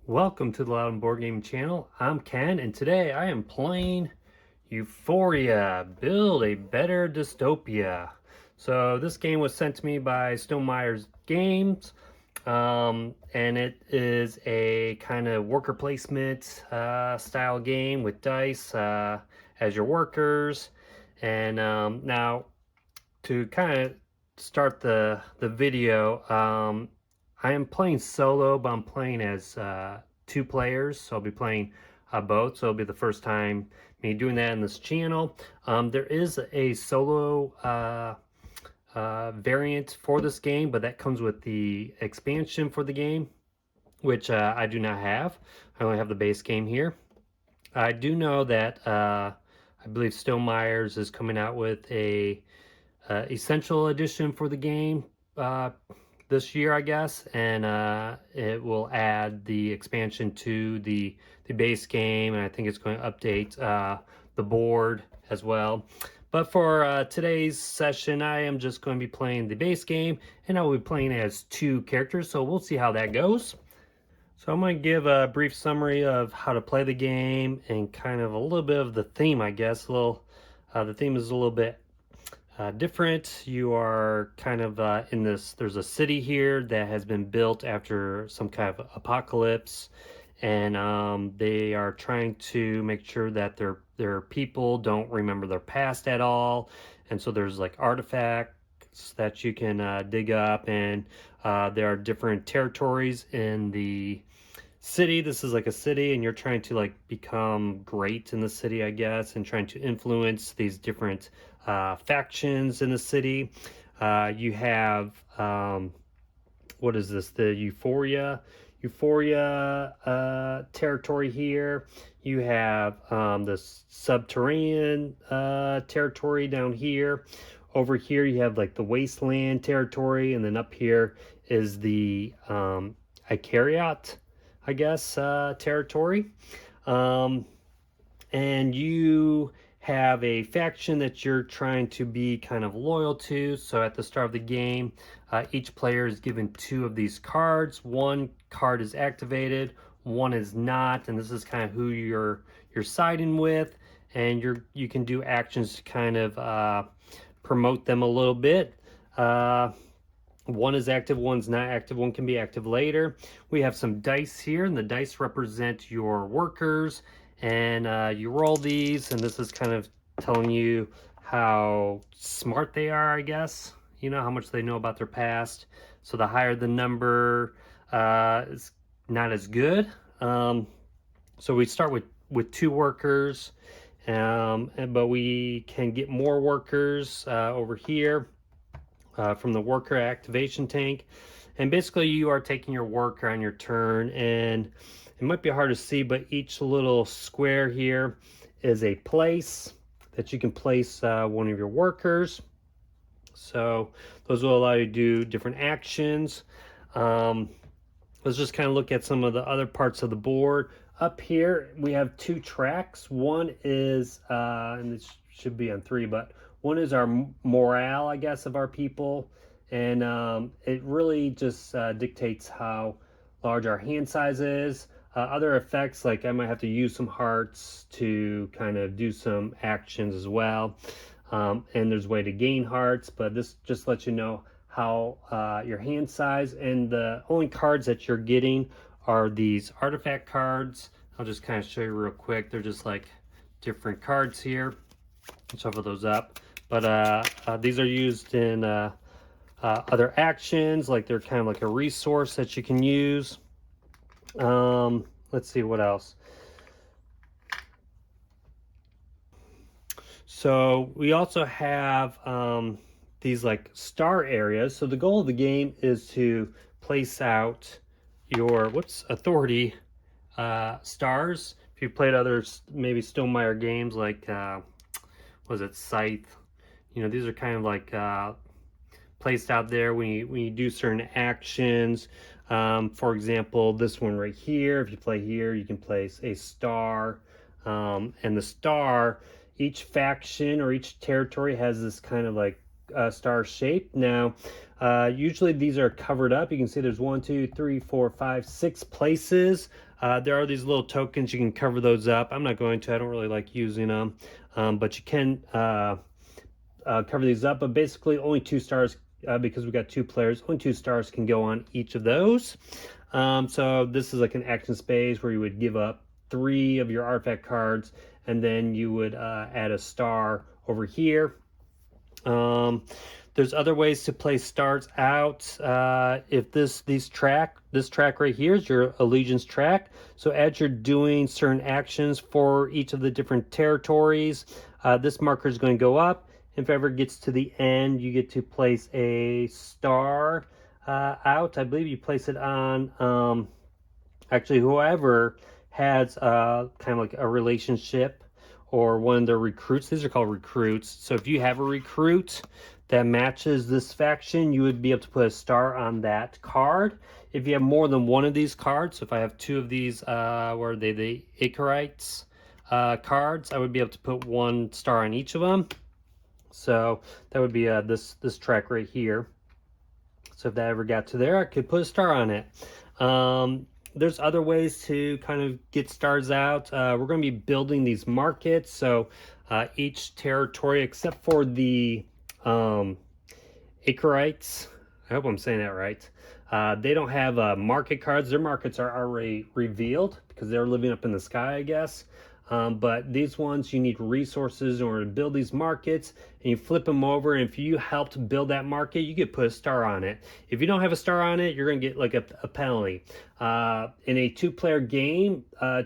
Welcome to the Loud and Board Game channel. I'm Ken, and today I am playing Euphoria, Build a Better Dystopia. So this game was sent to me by Stonemeyer's Games, and it is a kind of worker placement style game with dice as your workers. And now to kind of start the video, I am playing solo, but I'm playing as two players, so I'll be playing both. So it'll be the first time me doing that in this channel. There is a solo variant for this game, but that comes with the expansion for the game, which I do not have. I only have the base game here. I do know that I believe Stonemeyer's is coming out with a essential edition for the game this year, I guess, and it will add the expansion to the base game, and I think it's going to update the board as well. But for today's session, I am just going to be playing the base game, and I will be playing as two characters, so we'll see how that goes. So I'm going to give a brief summary of how to play the game and kind of a little bit of the theme, I guess. The theme is a little bit different. You are kind of in this, there's a city here that has been built after some kind of apocalypse, and they are trying to make sure that their people don't remember their past at all. And so there's like artifacts that you can dig up, and there are different territories in the city. This is like a city, and you're trying to like become great in the city, I guess, and trying to influence these different factions in the city. You have what is this? The Euphoria territory here. You have the subterranean territory down here. Over here you have like the wasteland territory, and then up here is the Icariot, I guess, territory. And you have a faction that you're trying to be kind of loyal to. So at the start of the game, each player is given two of these cards. One card is activated, one is not, and this is kind of who you're siding with, and you can do actions to kind of promote them a little bit. One is active, one's not active, one can be active later. We have some dice here, and the dice represent your workers, and you roll these, and this is kind of telling you how smart they are, I guess, you know, how much they know about their past. So the higher the number is not as good. So we start with two workers, but we can get more workers over here from the worker activation tank. And basically you are taking your worker on your turn, and it might be hard to see, but each little square here is a place that you can place one of your workers. So those will allow you to do different actions. Let's just kind of look at some of the other parts of the board. Up here we have two tracks. One is, and this should be on three, but one is our morale, I guess, of our people. And it really just dictates how large our hand size is. Other effects, like I might have to use some hearts to kind of do some actions as well. And there's a way to gain hearts, but this just lets you know how your hand size. And the only cards that you're getting are these artifact cards. I'll just kind of show you real quick. They're just like different cards here. I'll shuffle those up. But these are used in other actions, like they're kind of like a resource that you can use. Let's see what else. So we also have these like star areas. So the goal of the game is to place out your authority stars. If you played other maybe Stonemeyer games like was it Scythe? You know, these are kind of like placed out there when you do certain actions. For example, this one right here, if you play here, you can place a star, and the star, each faction or each territory has this kind of like star shape. Now, usually these are covered up. You can see there's 1, 2, 3, 4, 5, 6 places. There are these little tokens. You can cover those up. I'm not going to. I don't really like using them, but you can cover these up. But basically, only 2 stars, because we got 2 players. Only 2 stars can go on each of those. So this is like an action space where you would give up 3 of your artifact cards, and then you would add a star over here. There's other ways to play stars out. If this track right here is your allegiance track. So as you're doing certain actions for each of the different territories, this marker is going to go up. If ever it gets to the end, you get to place a star out. I believe you place it on actually whoever has kind of like a relationship or one of their recruits. These are called recruits. So if you have a recruit that matches this faction, you would be able to put a star on that card. If you have more than one of these cards, so if I have 2 of these, where are they, the Icarites cards, I would be able to put 1 star on each of them. So that would be this track right here. So if that ever got to there, I could put a star on it. There's other ways to kind of get stars out. We're going to be building these markets. So each territory, except for the Icarites, I hope I'm saying that right. They don't have market cards. Their markets are already revealed because they're living up in the sky, I guess. But these ones, you need resources in order to build these markets, and you flip them over, and if you helped build that market, you get put a star on it. If you don't have a star on it, you're going to get like a penalty. In a 2-player game,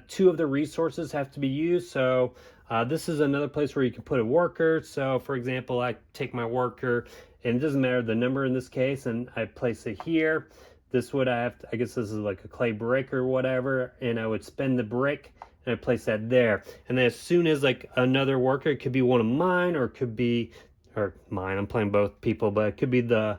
2 of the resources have to be used. So this is another place where you can put a worker. So for example, I take my worker, and it doesn't matter the number in this case, and I place it here. This would I guess this is like a clay brick or whatever, and I would spend the brick and I place that there. And then as soon as like another worker, it could be one of mine, or it could be, or mine, I'm playing both people, but it could be the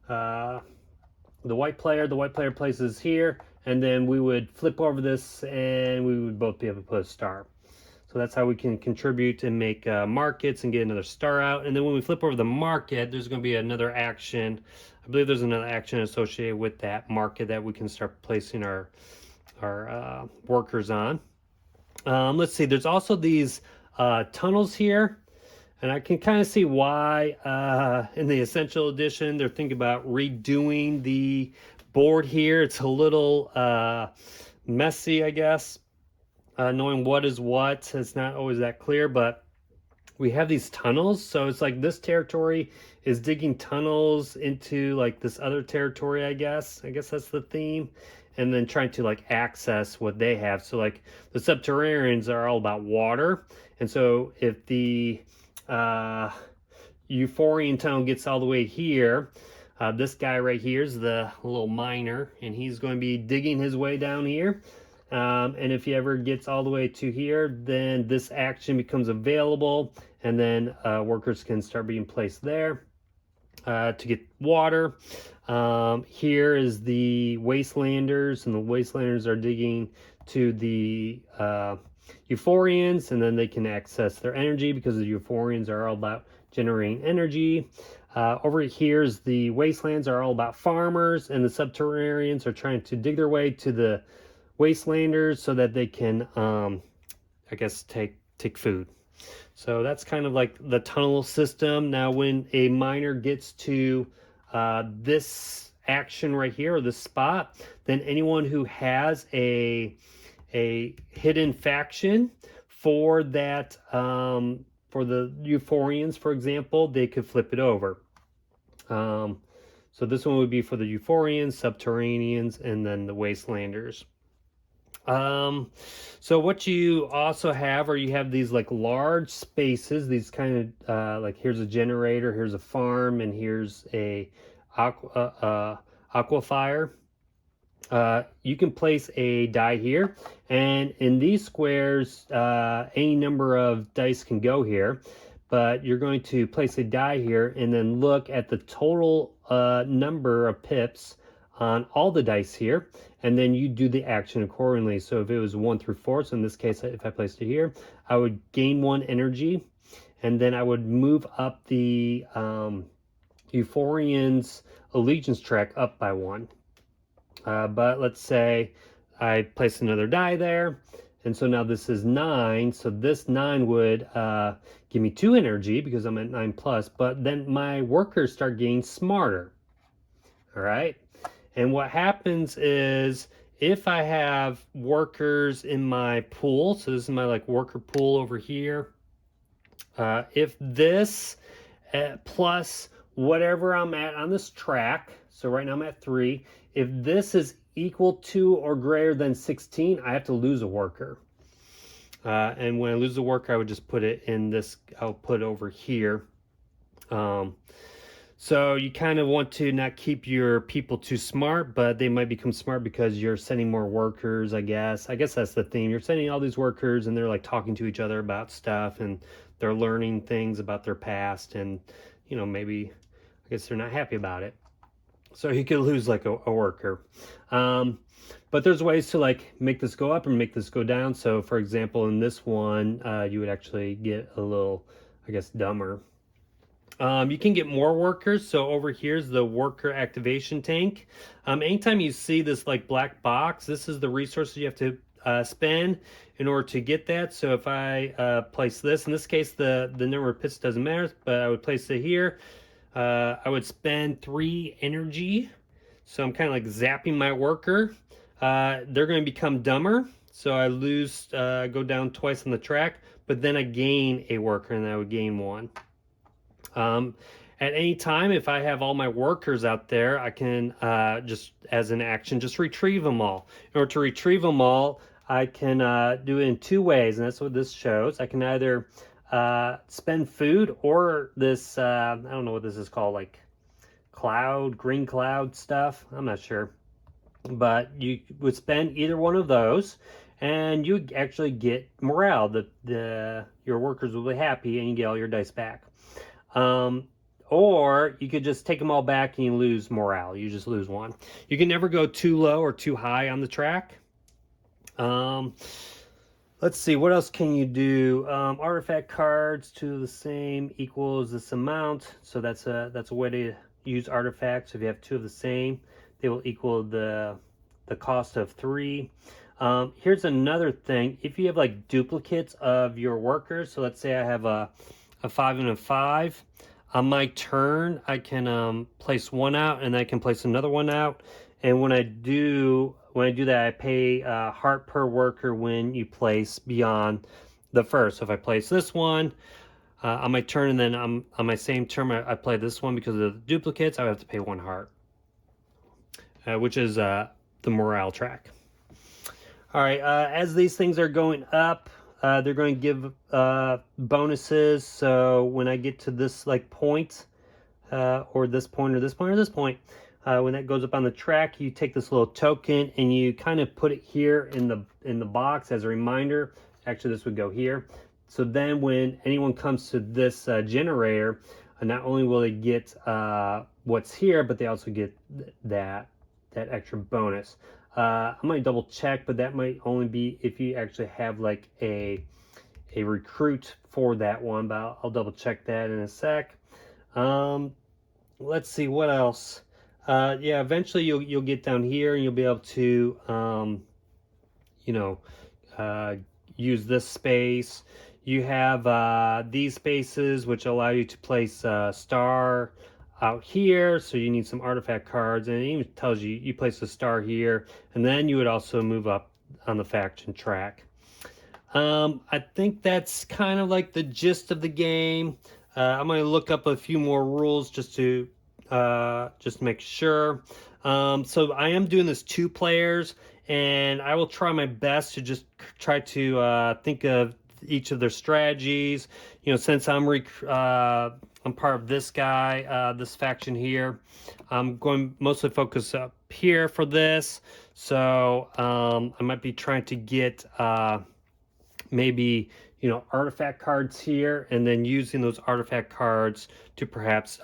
white player. The white player places here, and then we would flip over this, and we would both be able to put a star. So that's how we can contribute and make markets and get another star out. And then when we flip over the market, there's going to be another action. I believe there's another action associated with that market that we can start placing our workers on. Let's see, there's also these tunnels here, and I can kind of see why in the Essential Edition they're thinking about redoing the board here. It's a little messy, I guess. Knowing what is what, it's not always that clear, but we have these tunnels. So it's like this territory is digging tunnels into like this other territory, I guess. I guess that's the theme. And then trying to like access what they have. So like the Subterraneans are all about water. And so if the Euphorian tunnel gets all the way here, this guy right here is the little miner, and he's going to be digging his way down here. And if he ever gets all the way to here, then this action becomes available, and then workers can start being placed there to get water. Here is the Wastelanders, and the Wastelanders are digging to the Euphorians, and then they can access their energy because the Euphorians are all about generating energy. Over here is the Wastelands are all about farmers, and the Subterraneans are trying to dig their way to the Wastelanders so that they can, I guess, take food. So that's kind of like the tunnel system. Now, when a miner gets to this action right here, or this spot, then anyone who has a hidden faction for that, for the Euphorians, for example, they could flip it over. So this one would be for the Euphorians, Subterraneans, and then the Wastelanders. So what you also have, or you have these like large spaces, these kind of like here's a generator, here's a farm, and here's a aquifer. You can place a die here, and in these squares, any number of dice can go here, but you're going to place a die here and then look at the total number of pips on all the dice here, and then you do the action accordingly. So if it was 1 through 4, so in this case, if I placed it here, I would gain 1 energy, and then I would move up the Euphorian's allegiance track up by 1. But let's say I place another die there, and so now this is 9, so this 9 would give me 2 energy because I'm at 9 plus, but then my workers start getting smarter. All right, and what happens is if I have workers in my pool, so this is my like worker pool over here, if this plus whatever I'm at on this track, so right now I'm at 3, if this is equal to or greater than 16, I have to lose a worker. And when I lose a worker, I would just put it in this, I'll put over here. So you kind of want to not keep your people too smart, but they might become smart because you're sending more workers, I guess. I guess that's the theme. You're sending all these workers and they're like talking to each other about stuff and they're learning things about their past and, you know, maybe, I guess they're not happy about it. So you could lose like a worker. But there's ways to like make this go up and make this go down. So for example, in this one, you would actually get a little, I guess, dumber. You can get more workers. So over here's the worker activation tank. Anytime you see this like black box, this is the resources you have to spend in order to get that. So if I place this, in this case, the number of pits doesn't matter, but I would place it here. I would spend 3 energy. So I'm kind of like zapping my worker. They're going to become dumber. So I lose, go down twice on the track, but then I gain a worker and I would gain 1. At any time, if I have all my workers out there, I can just as an action, just retrieve them all. In order to retrieve them all, I can do it in 2 ways, and that's what this shows. I can either spend food or this, I don't know what this is called, like green cloud stuff. I'm not sure. But you would spend either one of those and you actually get morale. Your workers will be happy and you get all your dice back. Or you could just take them all back and you lose morale. You just lose 1. You can never go too low or too high on the track. Let's see, what else can you do? Artifact cards, 2 of the same equals this amount. So that's a way to use artifacts. If you have 2 of the same, they will equal the cost of 3. Here's another thing. If you have like duplicates of your workers, so let's say I have a 5 and a 5. On my turn, I can place 1 out, and I can place another 1 out. And when I do that, I pay heart per worker when you place beyond the first. So if I place this one on my turn, and then on my same turn, I play this one because of the duplicates, I would have to pay 1 heart, which is the morale track. All right, as these things are going up, they're going to give bonuses. So when I get to this like point, or this point, or this point, or this point, when that goes up on the track, you take this little token and you kind of put it here in the box as a reminder. Actually, this would go here. So then when anyone comes to this generator, not only will they get what's here, but they also get that extra bonus. I might double check, but that might only be if you actually have like a recruit for that one, but I'll double check that in a sec. Let's see what else. Yeah, eventually you'll get down here and you'll be able to use this space. You have these spaces which allow you to place star out here, so you need some artifact cards, and it even tells you place a star here, and then you would also move up on the faction track. I think that's kind of like the gist of the game. I'm going to look up a few more rules just to make sure. So I am doing this 2 players, and I will try my best to just try to think of each of their strategies. You know, since I'm part of this guy, this faction here, I'm going mostly focus up here for this. So I might be trying to get maybe, artifact cards here, and then using those artifact cards to perhaps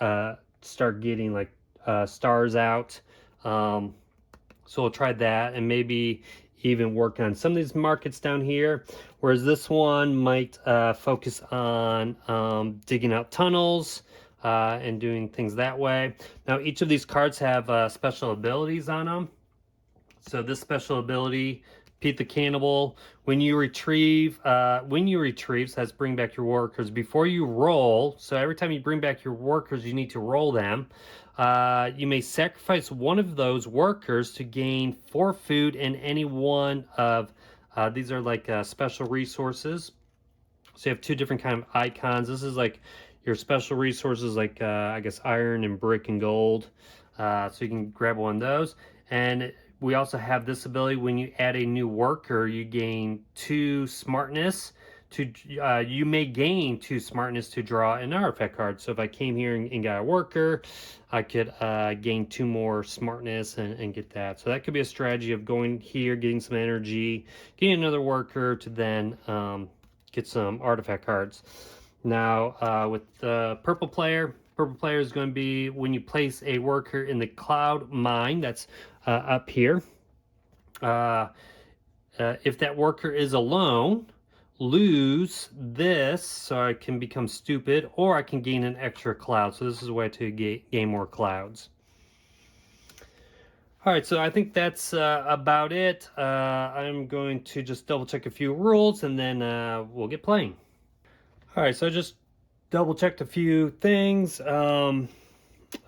start getting like stars out. So we'll try that, and maybe even work on some of these markets down here, whereas this one might focus on digging out tunnels, and doing things that way. Now, each of these cards have special abilities on them. So this special ability, Pete the Cannibal, when you retrieve, says bring back your workers. Before you roll, so every time you bring back your workers, you need to roll them. You may sacrifice one of those workers to gain 4 food in any one of, these are like special resources. So you have 2 different kind of icons. This is like your special resources, like I guess iron and brick and gold. So you can grab one of those. And we also have this ability when you add a new worker, you gain 2 smartness. You may gain 2 smartness to draw an artifact card. So if I came here and got a worker, I could gain 2 more smartness and get that. So that could be a strategy of going here, getting some energy, getting another worker to then get some artifact cards. Now with the purple player is going to be when you place a worker in the cloud mine, that's up here. If that worker is alone, lose this so I can become stupid, or I can gain an extra cloud. So this is a way to gain more clouds. All right, so I think that's about it. I'm going to just double check a few rules and then we'll get playing. All right, so I just double checked a few things.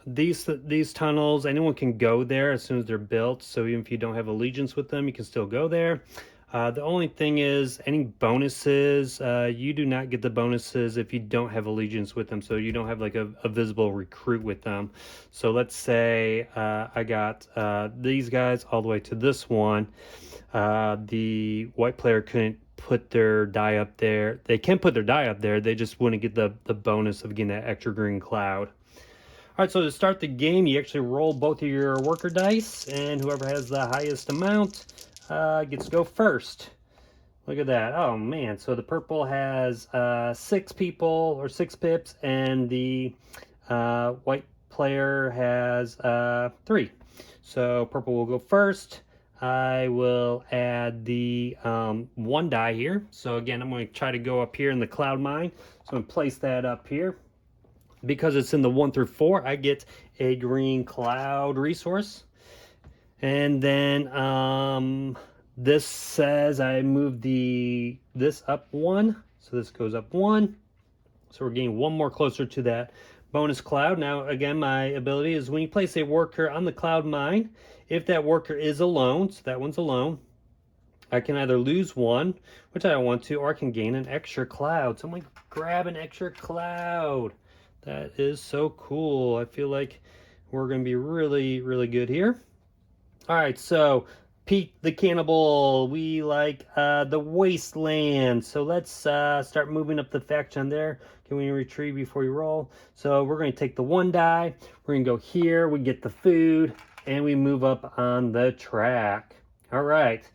These tunnels, anyone can go there as soon as they're built. So even if you don't have allegiance with them, you can still go there. The only thing is any bonuses, you do not get the bonuses if you don't have allegiance with them. So you don't have like a visible recruit with them. So let's say I got these guys all the way to this one. The white player couldn't put their die up there. They can put their die up there. They just wouldn't get the bonus of getting that extra green cloud. All right, so to start the game, you actually roll both of your worker dice, and whoever has the highest amount gets to go first. Look at that. Oh, man. So the purple has 6 people, or 6 pips, and the white player has 3. So purple will go first. I will add the 1 die here. So again, I'm going to try to go up here in the cloud mine. So I'm going to place that up here. Because it's in the 1 through 4, I get a green cloud resource. And then this says I move this up 1. So this goes up 1. So we're getting 1 more closer to that bonus cloud. Now, again, my ability is when you place a worker on the cloud mine, if that worker is alone, so that one's alone, I can either lose 1, which I don't want to, or I can gain an extra cloud. So I'm going to grab an extra cloud. That is so cool. I feel like we're going to be really, really good here. All right, so Pete the Cannibal, we like the Wasteland. So let's start moving up the faction there. Can we retrieve before you roll? So we're going to take the 1 die. We're going to go here. We get the food, and we move up on the track. All right.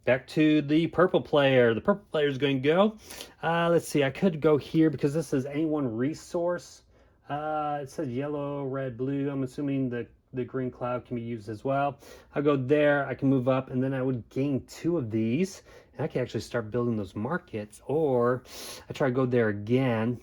Back to the purple player. The purple player is going to go. Let's see. I could go here because this is any one resource. It says yellow, red, blue. I'm assuming the green cloud can be used as well. I'll go there. I can move up, and then I would gain 2 of these. And I can actually start building those markets. Or I try to go there again.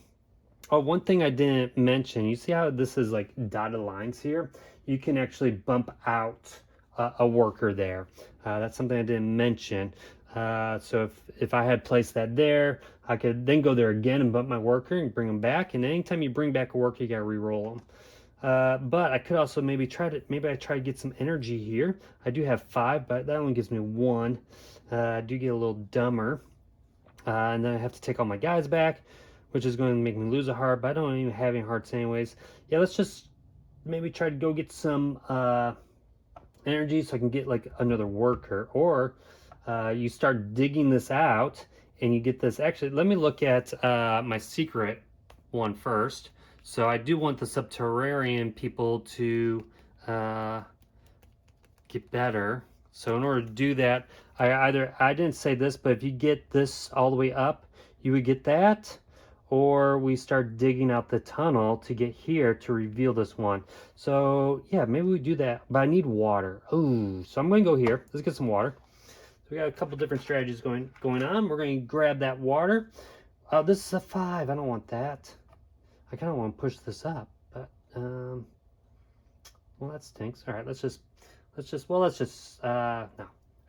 Oh, one thing I didn't mention. You see how this is like dotted lines here? You can actually bump out a worker there. That's something I didn't mention. So if I had placed that there, I could then go there again and bump my worker and bring them back. And anytime you bring back a worker, you got to re-roll them. But I could also maybe I try to get some energy here. I do have 5, but that only gives me 1. I do get a little dumber. And then I have to take all my guys back, which is going to make me lose a heart, but I don't even have any hearts anyways. Yeah, let's just maybe try to go get some energy so I can get like another worker. Or you start digging this out and you get this. Actually, let me look at my secret one first. So I do want the subterranean people to get better. So in order to do that, I didn't say this, but if you get this all the way up, you would get that. Or we start digging out the tunnel to get here to reveal this one. So yeah, maybe we do that, but I need water. Oh, so I'm going to go here. Let's get some water. So we got a couple different strategies going on. We're going to grab that water. Oh, this is a 5. I don't want that. I kind of want to push this up. Well, that stinks. All right, let's just, no. All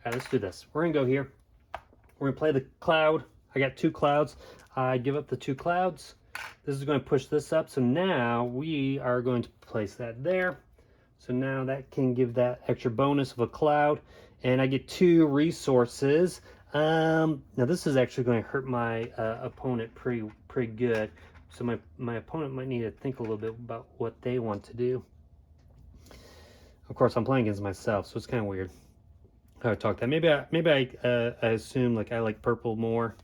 right, let's do this. We're gonna go here. We're gonna play the cloud. I got 2 clouds. I give up the 2 clouds. This is going to push this up. So now we are going to place that there. So now that can give that extra bonus of a cloud. And I get 2 resources. Now this is actually going to hurt my opponent pretty good. So my opponent might need to think a little bit about what they want to do. Of course, I'm playing against myself, so it's kind of weird how I talk that. Maybe I assume like I like purple more.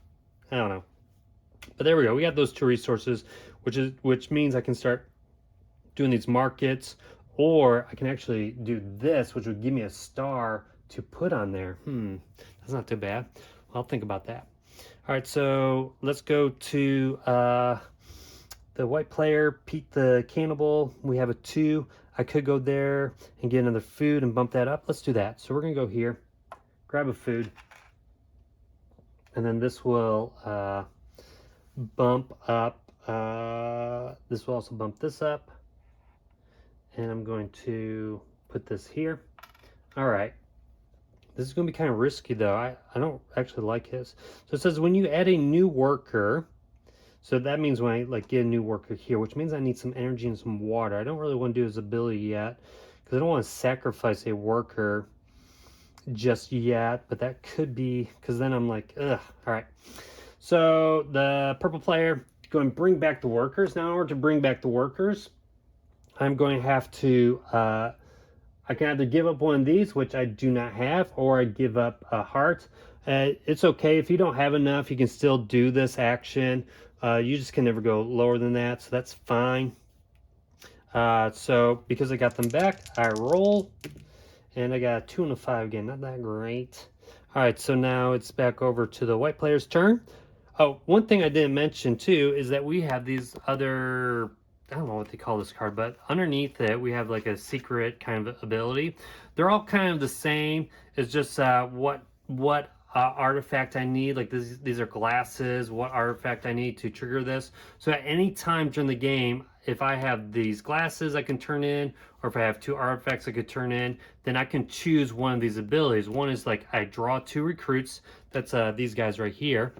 I don't know. But there we go. We got those 2 resources, which means I can start doing these markets, or I can actually do this, which would give me a star to put on there. That's not too bad. I'll think about that. All right, so let's go to the white player, Pete the Cannibal. We have a 2. I could go there and get another food and bump that up. Let's do that. So we're gonna go here, grab a food, and then this will bump up. This will also bump this up, and I'm going to put this here. All right, this is going to be kind of risky though. I don't actually like this. So it says when you add a new worker, so that means when I like get a new worker here, which means I need some energy and some water. I don't really want to do his ability yet because I don't want to sacrifice a worker just yet, but that could be because then I'm like, ugh. All right, so the purple player going to bring back the workers. Now in order to bring back the workers, I'm going to have to I can either give up one of these, which I do not have, or I give up a heart. It's okay if you don't have enough, you can still do this action. You just can never go lower than that, so that's fine. So because I got them back, I roll, and I got a 2 and a 5 again. Not that great. All right, so now it's back over to the white player's turn. Oh, one thing I didn't mention too is that we have these other, I don't know what they call this card, but underneath it we have like a secret kind of ability. They're all kind of the same. It's just what artifact I need. Like these are glasses. What artifact I need to trigger this. So at any time during the game, if I have these glasses I can turn in, or if I have 2 artifacts I could turn in, then I can choose one of these abilities. One is like I draw 2 recruits. That's these guys right here.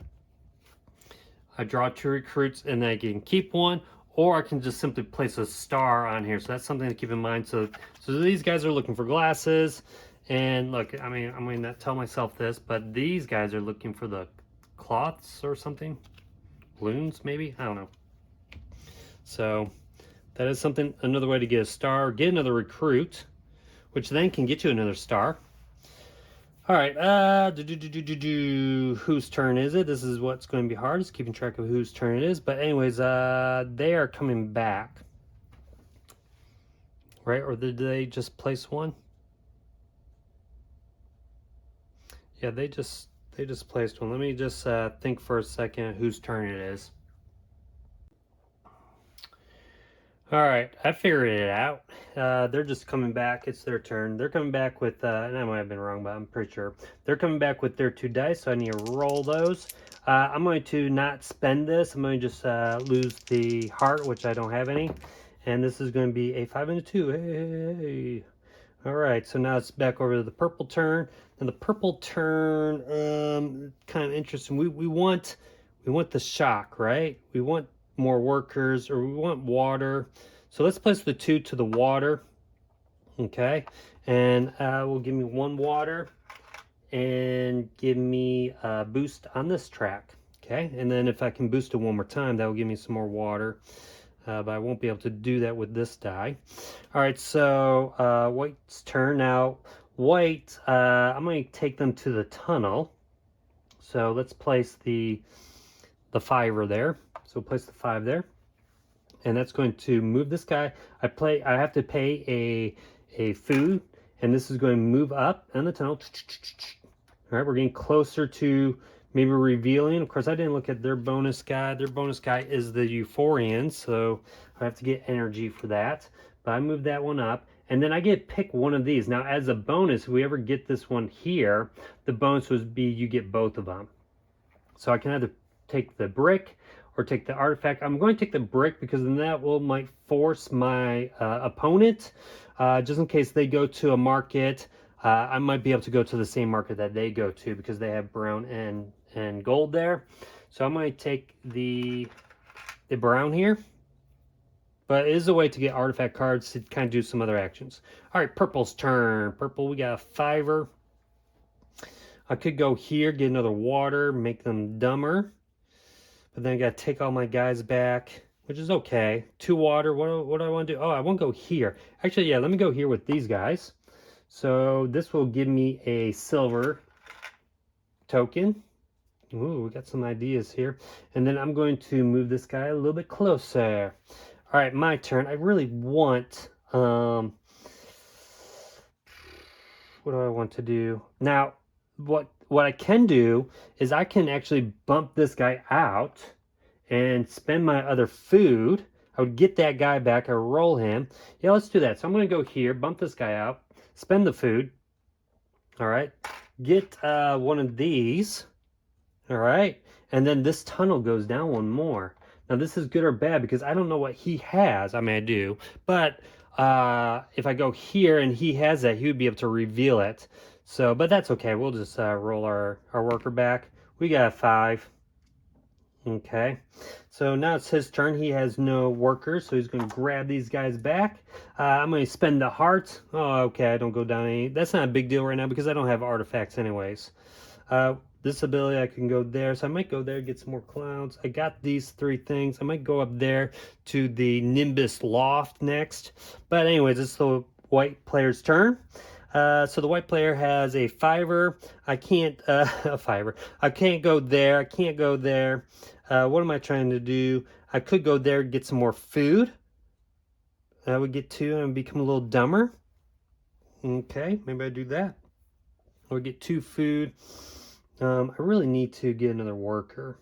I draw 2 recruits and then I can keep one, or I can just simply place a star on here. So that's something to keep in mind. So these guys are looking for glasses, and look, I mean, I'm going to tell myself this, but these guys are looking for the cloths or something, balloons maybe, I don't know. So that is something, another way to get a star, get another recruit, which then can get you another star. All right, whose turn is it? This is what's going to be hard, is keeping track of whose turn it is. But anyways, they are coming back, right? Or did they just place one? Yeah, they just placed one. Let me just think for a second whose turn it is. All right, I figured it out. They're just coming back. It's their turn. They're coming back with, and I might have been wrong, but I'm pretty sure. They're coming back with their 2 dice, so I need to roll those. I'm going to not spend this. I'm going to just lose the heart, which I don't have any. And this is going to be a 5 and a 2. Hey. All right, so now it's back over to the purple turn. And the purple turn, kind of interesting. We want the shock, right? We want more workers, or we want water. So let's place the 2 to the water. Okay, and will give me 1 water and give me a boost on this track. Okay, and then if I can boost it 1 more time, that will give me some more water. But I won't be able to do that with this die. All right, so white's turn. Now white, I'm going to take them to the tunnel. So let's place the 5 there. So we'll place the 5 there, and that's going to move this guy. I have to pay a food, and this is going to move up in the tunnel. All right, we're getting closer to maybe revealing. Of course, I didn't look at their bonus guy. Their bonus guy is the Euphorian, so I have to get energy for that. But I moved that one up, and then I get to pick one of these. Now, as a bonus, if we ever get this one here, the bonus would be you get both of them. So I can either take the brick, or take the artifact. I'm going to take the brick because then that might force my opponent, just in case they go to a market. I might be able to go to the same market that they go to because they have brown and gold there. So I'm going to take the brown here. But it is a way to get artifact cards to kind of do some other actions. All right, purple's turn. Purple, we got a 5-er. I could go here, get another water, make them dumber. But then I got to take all my guys back, which is okay. 2 water, what do I want to do? Oh, I want to go here. Actually, yeah, let me go here with these guys. So this will give me a silver token. Ooh, we got some ideas here. And then I'm going to move this guy a little bit closer. All right, my turn. I really want, what do I want to do? Now, what I can do is I can actually bump this guy out and spend my other food. I would get that guy back, I roll him. Yeah, let's do that. So I'm gonna go here, bump this guy out, spend the food. All right, get one of these. All right, and then this tunnel goes down one more. Now this is good or bad because I don't know what he has. I mean, I do, but if I go here and he has that, he would be able to reveal it. So, but that's okay. We'll just roll our worker back. We got a 5. Okay, so now it's his turn. He has no workers, so he's going to grab these guys back. I'm going to spend the heart. Oh, okay, I don't go down any. That's not a big deal right now because I don't have artifacts anyways. This ability, I can go there, so I might go there, get some more clouds. I got these 3 things. I might go up there to the Nimbus Loft next. But anyways, it's the white player's turn. So the white player has a 5-er. I can't, a 5-er. I can't go there. I can't go there. What am I trying to do? I could go there, get some more food. I would get 2 and become a little dumber. Okay, maybe I do that. Or get 2 food. I really need to get another worker.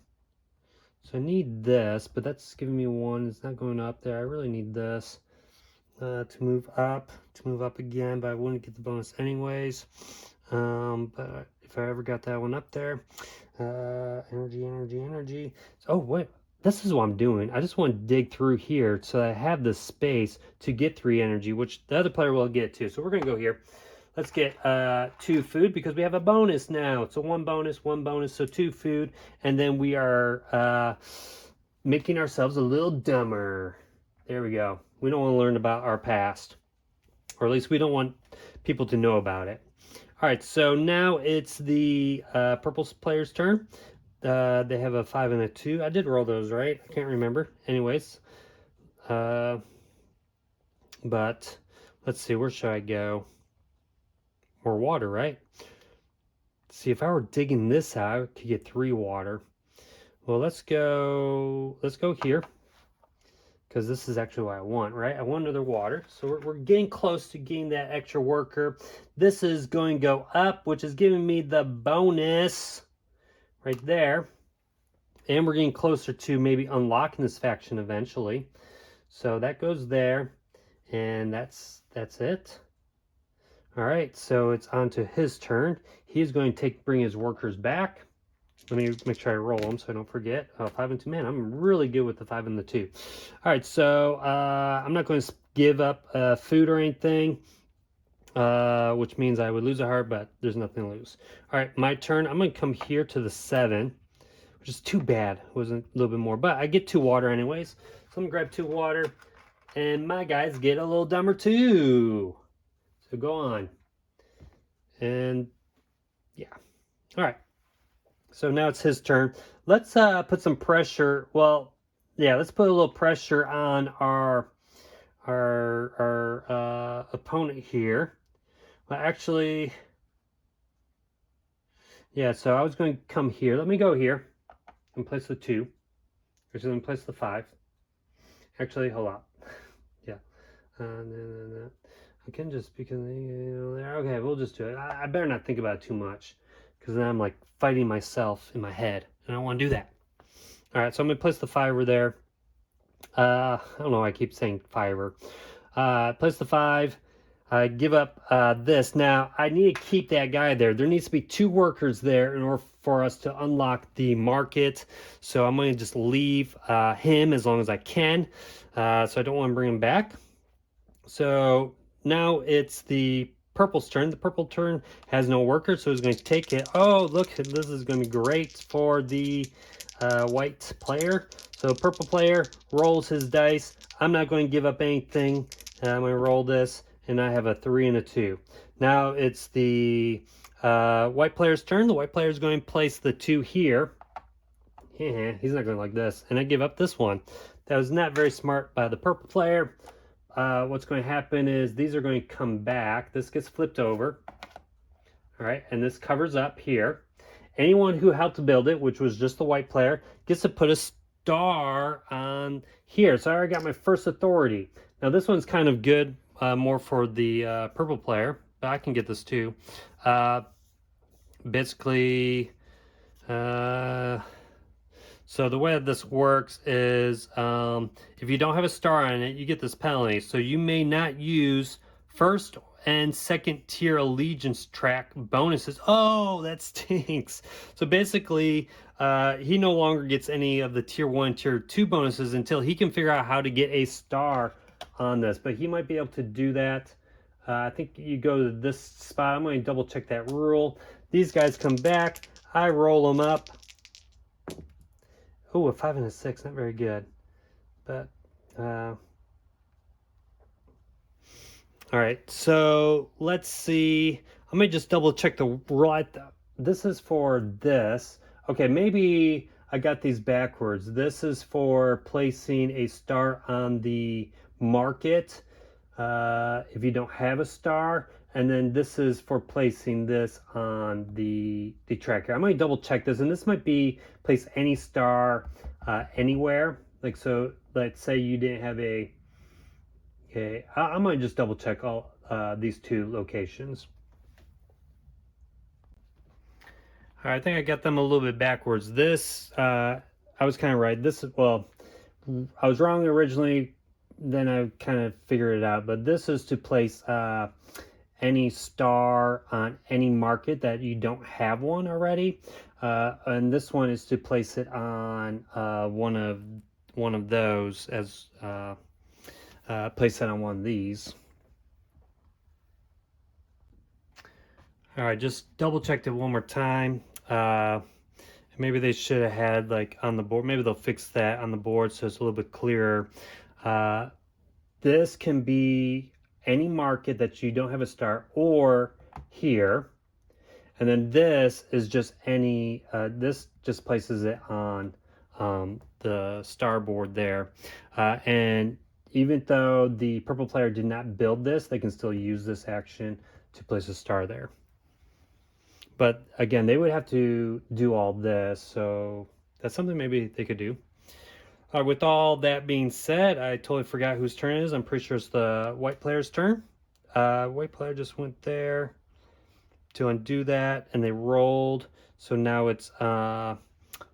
So I need this, but that's giving me 1. It's not going up there. I really need this to move up again, but I wouldn't get the bonus anyways. But if I ever got that one up there, energy. So, oh, wait, this is what I'm doing. I just want to dig through here so I have the space to get 3 energy, which the other player will get too. So we're going to go here. Let's get 2 food because we have a bonus now. So 1 bonus, so 2 food. And then we are making ourselves a little dumber. There we go. We don't want to learn about our past. Or at least we don't want people to know about it. All right, so now it's the purple player's turn. They have a 5 and a 2. I did roll those, right? I can't remember. Anyways. But let's see, where should I go? More water, right? See, if I were digging this out, I could get 3 water. Well, let's go here because this is actually what I want, right? I want another water. So we're getting close to getting that extra worker. This is going to go up, which is giving me the bonus right there. And we're getting closer to maybe unlocking this faction eventually. So that goes there, and that's it. All right, so it's on to his turn. He's going to bring his workers back. Let me make sure I roll them so I don't forget. 5 and 2. Man, I'm really good with the 5 and the 2. All right, so I'm not going to give up food or anything, which means I would lose a heart, but there's nothing to lose. All right, my turn. I'm going to come here to the 7, which is too bad. It wasn't a little bit more, but I get 2 water anyways. So I'm going to grab 2 water, and my guys get a little dumber too. So go on. And yeah. All right. So now it's his turn. Let's put some pressure. Well, yeah, let's put a little pressure on our opponent here. Well, actually, yeah, so I was going to come here. Let me go here and place the 2. Actually, let me place the 5. Actually, hold on. Yeah. No. I can just, because, okay, we'll just do it. I better not think about it too much, because then I'm like fighting myself in my head, and I don't want to do that. All right, so I'm going to place the 5 there. I don't know why I keep saying 5. Place the 5. give up this. Now, I need to keep that guy there. There needs to be 2 workers there in order for us to unlock the market. So I'm going to just leave him as long as I can. So I don't want to bring him back. So now it's the purple's turn. The purple turn has no worker, so he's going to take it. Oh, look, this is going to be great for the white player. So purple player rolls his dice. I'm not going to give up anything. I'm going to roll this, and I have a 3 and a 2. Now it's the white player's turn. The white player is going to place the 2 here. He's not going to like this. And I give up this one. That was not very smart by the purple player. What's going to happen is these are going to come back. This gets flipped over. All right, and this covers up here. Anyone who helped to build it, which was just the white player, gets to put a star on here. So I already got my first authority. Now this one's kind of good, more for the purple player, but I can get this too. Basically, so the way that this works is if you don't have a star on it, you get this penalty. So you may not use first and second tier allegiance track bonuses. Oh, that stinks. So basically, he no longer gets any of the tier 1, tier 2 bonuses until he can figure out how to get a star on this. But he might be able to do that. I think you go to this spot. I'm going to double check that rule. These guys come back. I roll them up. Oh, a 5 and a 6, not very good. But, all right, so let's see. I'm going to just double check the right. This is for this. Okay, maybe I got these backwards. This is for placing a star on the market if you don't have a star. And then this is for placing this on the tracker. I'm going to double check this, and this might be place any star anywhere. Like, so let's say you didn't have a, okay, I'm going to just double check all these 2 locations. All right, I think I got them a little bit backwards. This, I was kind of right. This, well, I was wrong originally, then I kind of figured it out. But this is to place any star on any market that you don't have one already, and this one is to place it on one of those, as place it on one of these. All right, just double checked it one more time. Maybe they should have had like on the board. Maybe they'll fix that on the board so it's a little bit clearer. This can be any market that you don't have a star, or here. And then this is just any, this just places it on the star board there. And even though the purple player did not build this, they can still use this action to place a star there. But again, they would have to do all this, so that's something maybe they could do. With all that being said, I totally forgot whose turn it is. I'm pretty sure it's the white player's turn. White player just went there to undo that, and they rolled. So now it's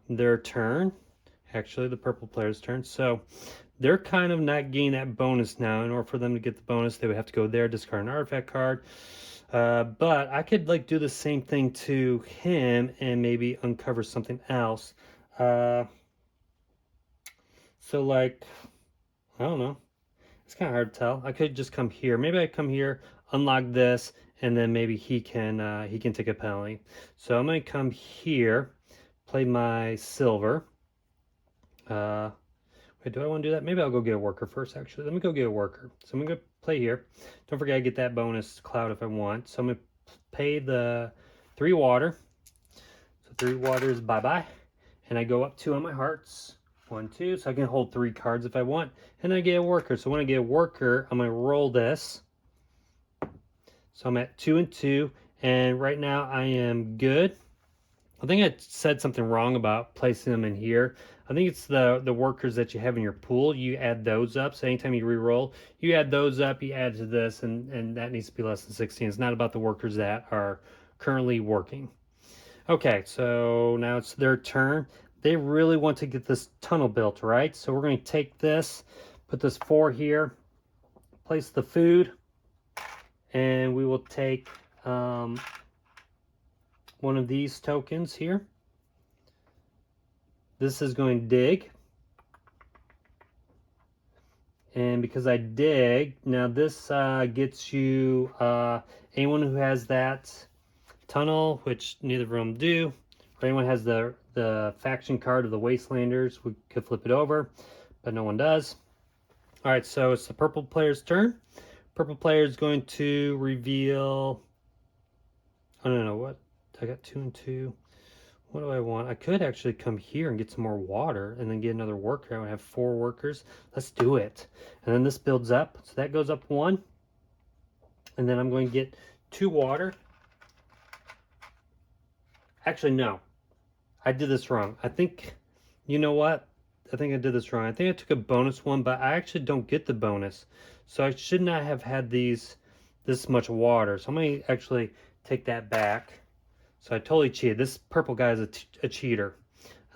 their turn. Actually, the purple player's turn. So they're kind of not getting that bonus now. In order for them to get the bonus, they would have to go there, discard an artifact card. But I could like do the same thing to him and maybe uncover something else. So like, I don't know. It's kind of hard to tell. I could just come here. Maybe I come here, unlock this, and then maybe he can take a penalty. So I'm going to come here, play my silver. Wait, do I want to do that? Maybe I'll go get a worker first, actually. Let me go get a worker. So I'm going to play here. Don't forget I get that bonus cloud if I want. So I'm going to pay the 3 water. So 3 water is bye-bye. And I go up 2 on my hearts. 1, 2, so I can hold 3 cards if I want, and I get a worker. So when I get a worker, I'm going to roll this. So I'm at 2 and 2, and right now I am good. I think I said something wrong about placing them in here. I think it's the workers that you have in your pool. You add those up. So anytime you re-roll, you add those up, you add to this, and that needs to be less than 16. It's not about the workers that are currently working. Okay, so now it's their turn. They really want to get this tunnel built, right? So we're going to take this, put this 4 here, place the food, and we will take one of these tokens here. This is going to dig. And because I dig, now this gets you anyone who has that tunnel, which neither of them do, or anyone has the faction card of the Wastelanders, we could flip it over, but no one does. All right, so it's the purple player's turn. Purple player is going to reveal. Oh no, what? I got 2 and 2. What do I want? I could actually come here and get some more water and then get another worker. I would have 4 workers. Let's do it. And then this builds up. So that goes up 1. And then I'm going to get 2 water. Actually, no. I did this wrong. I think, you know what? I think I did this wrong. I think I took a bonus one, but I actually don't get the bonus. So I should not have had this much water. So I'm going to actually take that back. So I totally cheated. This purple guy is a cheater.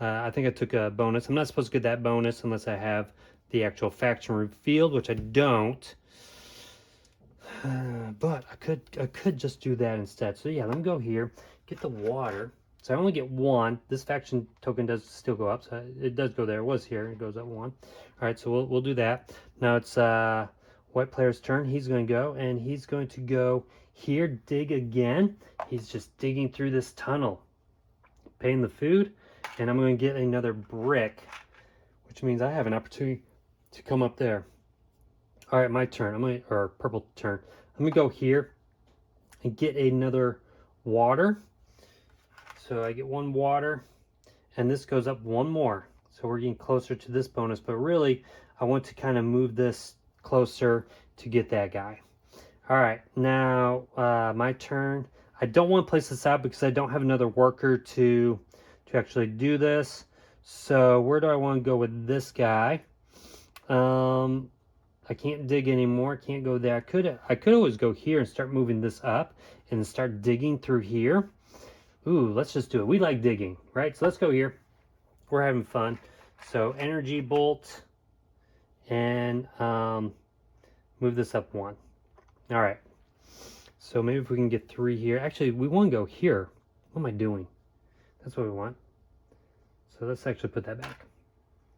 I think I took a bonus. I'm not supposed to get that bonus unless I have the actual faction revealed, which I don't. But I could just do that instead. So yeah, let me go here, get the water. So I only get 1. This faction token does still go up. So it does go there. It was here. It goes up 1. All right, so we'll do that. Now it's white player's turn. He's going to go, and he's going to go here, dig again. He's just digging through this tunnel, paying the food, and I'm going to get another brick, which means I have an opportunity to come up there. All right, my turn. Or purple turn. I'm going to go here and get another water. So I get 1 water, and this goes up 1 more. So we're getting closer to this bonus, but really I want to kind of move this closer to get that guy. All right, now my turn. I don't want to place this out because I don't have another worker to actually do this. So where do I want to go with this guy? I can't dig anymore. Can't go there. I could always go here and start moving this up and start digging through here. Ooh, let's just do it. We like digging, right? So let's go here. We're having fun. So energy bolt and move this up 1. All right. So maybe if we can get 3 here. Actually, we want to go here. What am I doing? That's what we want. So let's actually put that back.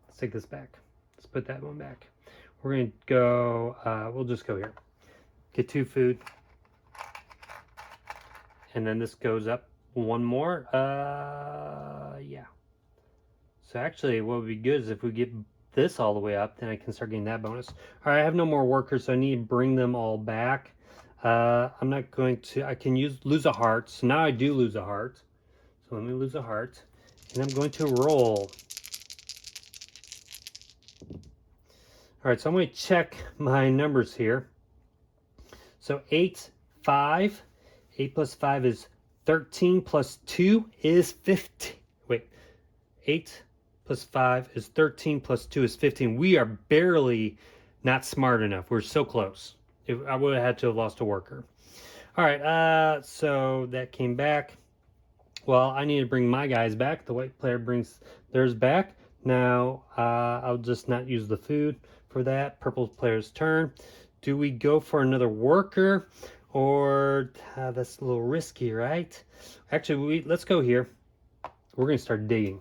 Let's take this back. Let's put that one back. We're going to go, we'll just go here. Get 2 food. And then this goes up 1 more. Yeah. So actually, what would be good is if we get this all the way up, then I can start getting that bonus. All right, I have no more workers, so I need to bring them all back. I'm not going to, I can lose a heart. So now I do lose a heart. So let me lose a heart. And I'm going to roll. All right, so I'm going to check my numbers here. So 8, 5. 8 plus 5 is 13 plus 2 is 15. Wait, 8 plus 5 is 13 plus 2 is 15. We are barely not smart enough. We're so close. I would have had to have lost a worker. All right, so that came back. Well, I need to bring my guys back. The white player brings theirs back. Now, I'll just not use the food for that. Purple player's turn. Do we go for another worker? Or that's a little risky, right? Actually, let's go here. We're going to start digging.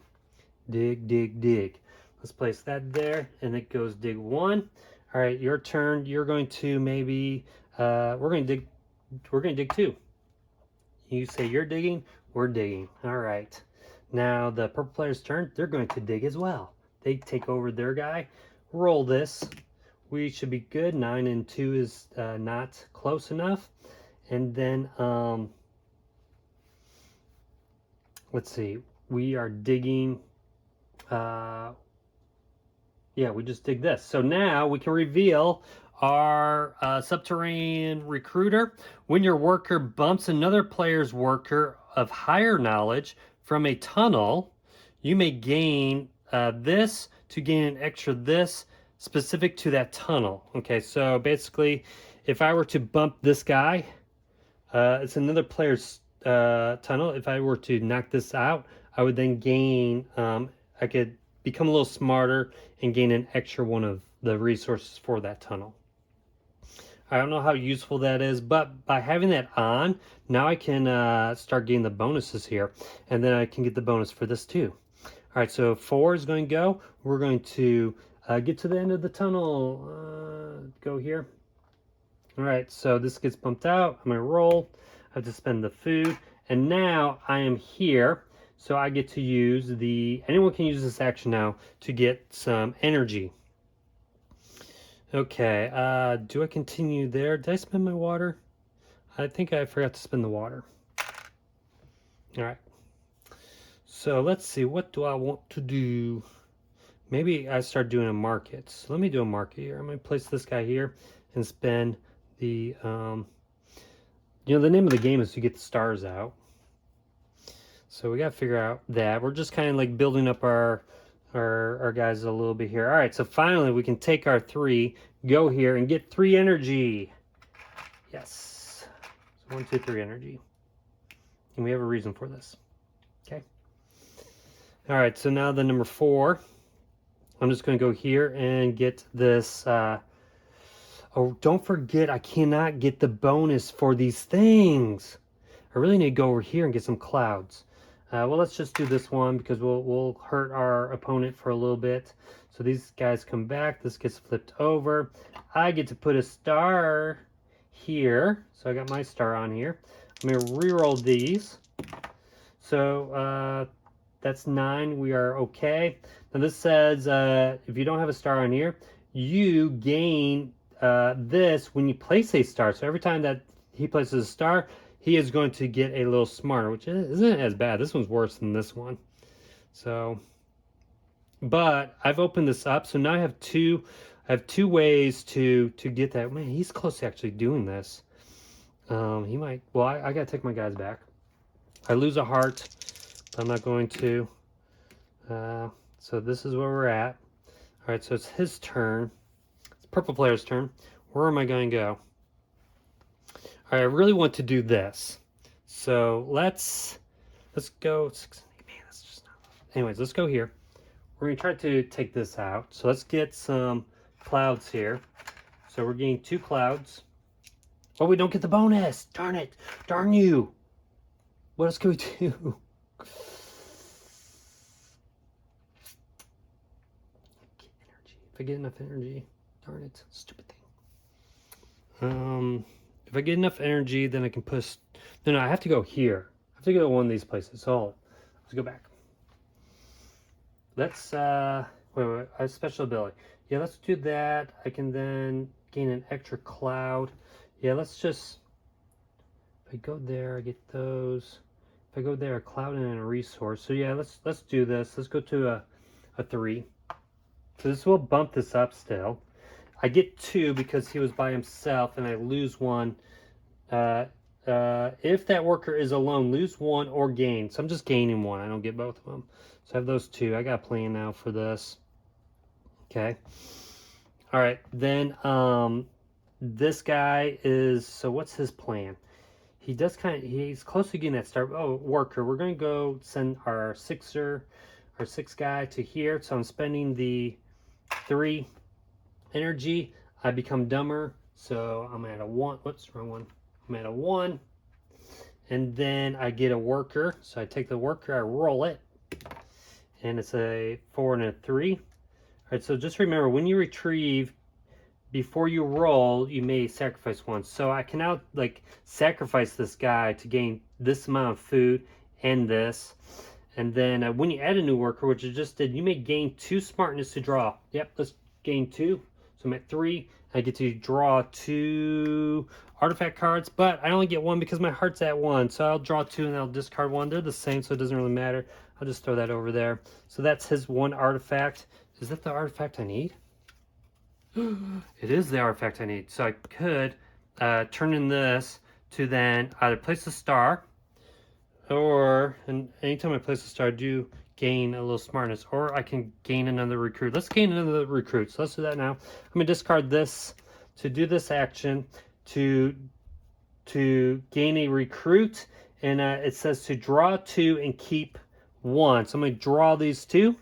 Dig, dig, dig. Let's place that there, and it goes dig 1. All right, your turn. You're going to maybe we're going to dig 2. You say you're digging, we're digging. All right. Now the purple player's turn. They're going to dig as well. They take over their guy. Roll this. We should be good. 9 and 2 is not close enough. And then let's see. We are digging. Yeah, we just dig this. So now we can reveal our subterranean recruiter. When your worker bumps another player's worker of higher knowledge from a tunnel, you may gain this to gain an extra this specific to that tunnel. Okay, so basically, if I were to bump this guy, it's another player's tunnel. If I were to knock this out, I would then gain, I could become a little smarter and gain an extra one of the resources for that tunnel. I don't know how useful that is, but by having that on, now I can start getting the bonuses here, and then I can get the bonus for this too. All right, so 4 is going to go. We're going to get to the end of the tunnel. Go here. All right, so this gets bumped out. I'm going to roll. I have to spend the food, and now I am here. So I get to use anyone can use this action now to get some energy. Okay, do I continue there? Did I spend my water? I think I forgot to spend the water. All right. So let's see, what do I want to do? Maybe I start doing a market. So let me do a market here. I'm going to place this guy here and spend the, the name of the game is to get the stars out. So we got to figure out that. We're just kind of like building up our guys a little bit here. All right, so finally we can take our 3, go here and get 3 energy. Yes. So 1, 2, 3 energy. And we have a reason for this. Okay. All right, so now the number 4. I'm just going to go here and get this. Oh, don't forget, I cannot get the bonus for these things. I really need to go over here and get some clouds. Well, let's just do this one because we'll hurt our opponent for a little bit. So these guys come back. This gets flipped over. I get to put a star here. So I got my star on here. I'm going to re-roll these. So that's 9. We are okay. Now this says if you don't have a star on here, you gain this when you place a star. So every time that he places a star, he is going to get a little smarter, which isn't as bad. This one's worse than this one. So, but I've opened this up, so now I have two ways to get that. Man, he's close to actually doing this. He might. Well, I gotta take my guys back. I lose a heart, but I'm not going to. So this is where we're at. All right, so it's his turn. It's purple player's turn. Where am I going to go? All right, I really want to do this. So let's go. 6 and 8. Man, that's just not. Anyways, let's go here. We're going to try to take this out. So let's get some clouds here. So we're getting 2 clouds. Oh, we don't get the bonus. Darn it. Darn you. What else can we do? Get energy. If I get enough energy. Darn it. Stupid thing. If I get enough energy, then I can push. No, I have to go here. I have to go to one of these places. So let's go back. Let's wait, a special ability. Yeah, let's do that. I can then gain an extra cloud. Yeah, let's just. If I go there, I get those. If I go there, a cloud and a resource. So yeah, let's do this. Let's go to a 3. So this will bump this up still. I get 2 because he was by himself, and I lose 1. If that worker is alone, lose 1 or gain. So I'm just gaining 1. I don't get both of them. So I have those 2. I got a plan now for this. Okay. All right. Then this guy is. So what's his plan? He does he's close to getting that star. Oh, worker. We're going to go send our 6 guy to here. So I'm spending the 3 energy. I become dumber, so I'm at a 1. Whoops, wrong one. I'm at a 1, and then I get a worker. So I take the worker, I roll it, and it's a 4 and a 3. All right, so just remember, when you retrieve, before you roll, you may sacrifice 1. So I can now like sacrifice this guy to gain this amount of food and this. And then when you add a new worker, which I just did, you may gain 2 smartness to draw. Yep, let's gain 2. So I'm at 3. I get to draw 2 artifact cards, but I only get 1 because my heart's at 1. So I'll draw 2 and I'll discard 1. They're the same, so it doesn't really matter. I'll just throw that over there. So that's his 1 artifact. Is that the artifact I need? It is the artifact I need. So I could turn in this to then either place a star, or, and anytime I place a star, I do gain a little smartness, or I can gain another recruit. Let's gain another recruit. So let's do that now. I'm gonna discard this to do this action to gain a recruit, and it says to draw 2 and keep 1. So I'm gonna draw these 2,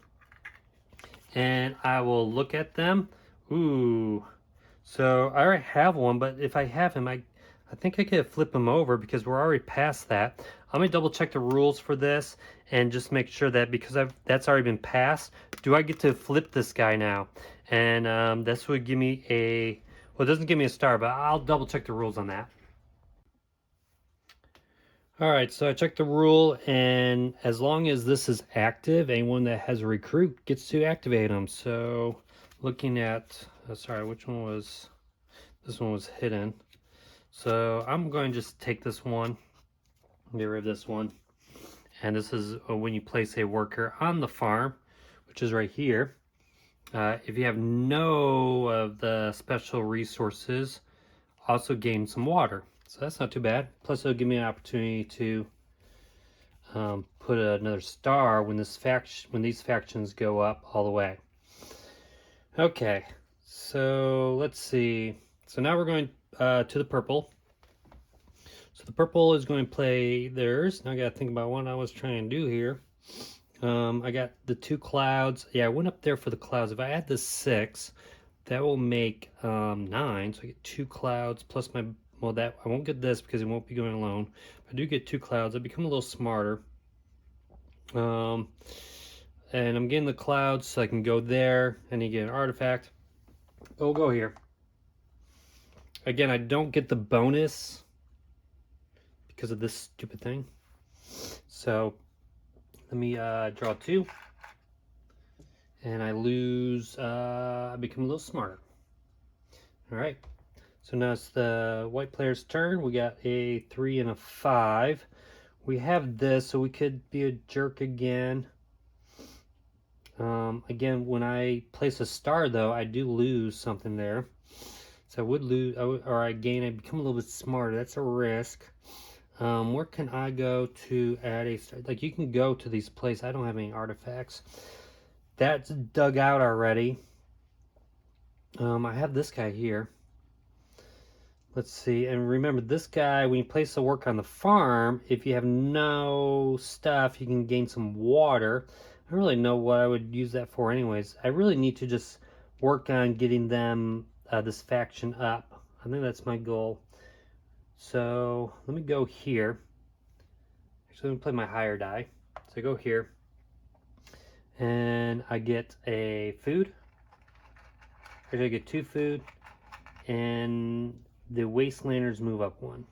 and I will look at them. Ooh, So I already have one, but if I have him, I think I could flip him over because we're already past that. I'm gonna double check the rules for this and just make sure that because that's already been passed, do I get to flip this guy now? And this would give me a, well, it doesn't give me a star, but I'll double check the rules on that. All right, so I checked the rule, and as long as this is active, anyone that has a recruit gets to activate them. So looking at, sorry, which one was, this one was hidden. So I'm going to just take this one, get rid of this one. And this is when you place a worker on the farm, which is right here. If you have no of the special resources, also gain some water. So that's not too bad. Plus it'll give me an opportunity to put another star when these factions go up all the way. Okay, so let's see. So now we're going to the purple. So the purple is going to play theirs. Now I got to think about what I was trying to do here. I got the 2 clouds. Yeah, I went up there for the clouds. If I add the 6, that will make 9. So I get 2 clouds plus my, well, that I won't get this because it won't be going alone. If I do get 2 clouds, I become a little smarter. And I'm getting the clouds so I can go there and you get an artifact. We'll go here. Again, I don't get the bonus because of this stupid thing. So let me draw 2. And I lose, I become a little smarter. All right. So now it's the white player's turn. We got a 3 and a 5. We have this, so we could be a jerk again. Again, when I place a star, though, I do lose something there. So I would lose, or I gain, I become a little bit smarter. That's a risk. Where can I go to add a star? Like, you can go to these places. I don't have any artifacts. That's dug out already. I have this guy here. Let's see, and remember this guy, when you place the work on the farm, if you have no stuff, you can gain some water. I don't really know what I would use that for anyways. I really need to just work on getting them, this faction up. I think that's my goal. So let me go here. Actually, let me play my higher die. So I go here, and I get a food. Actually, I get 2 food, and the wastelanders move up 1.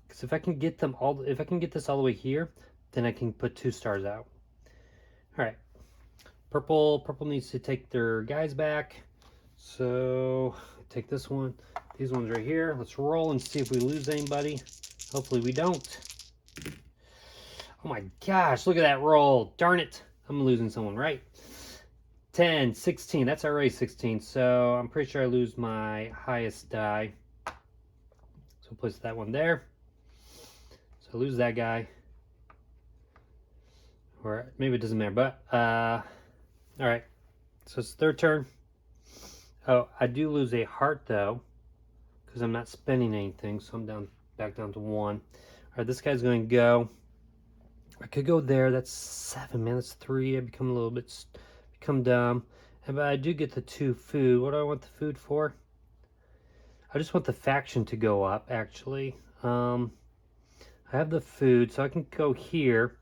Because if I can get them all, if I can get this all the way here, then I can put 2 stars out. All right, purple needs to take their guys back. So take this one, these ones right here. Let's roll and see if we lose anybody. Hopefully we don't. Oh my gosh, look at that roll. Darn it, I'm losing someone, right? 10, 16, that's already 16, so I'm pretty sure I lose my highest die. So we'll place that one there. So I lose that guy. Or maybe it doesn't matter, but, all right. So it's their turn. Oh, I do lose a heart, though, because I'm not spending anything, so I'm back down to 1. All right, this guy's going to go. I could go there. That's 7, man. That's 3. I become a little bit, become dumb. But I do get the 2 food. What do I want the food for? I just want the faction to go up, actually. I have the food, so I can go here.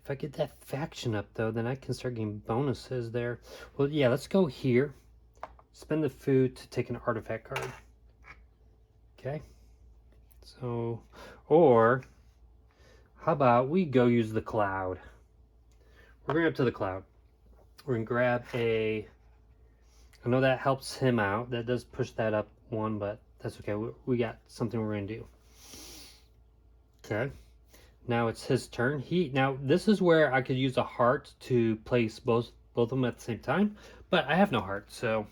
If I get that faction up, though, then I can start getting bonuses there. Well, yeah, let's go here. Spend the food to take an artifact card. Okay. So, or how about we go use the cloud? We're going up to the cloud. We're going to grab a, I know that helps him out. That does push that up 1, but that's okay. We got something we're going to do. Okay. Now it's his turn. Now this is where I could use a heart to place both of them at the same time, but I have no heart, so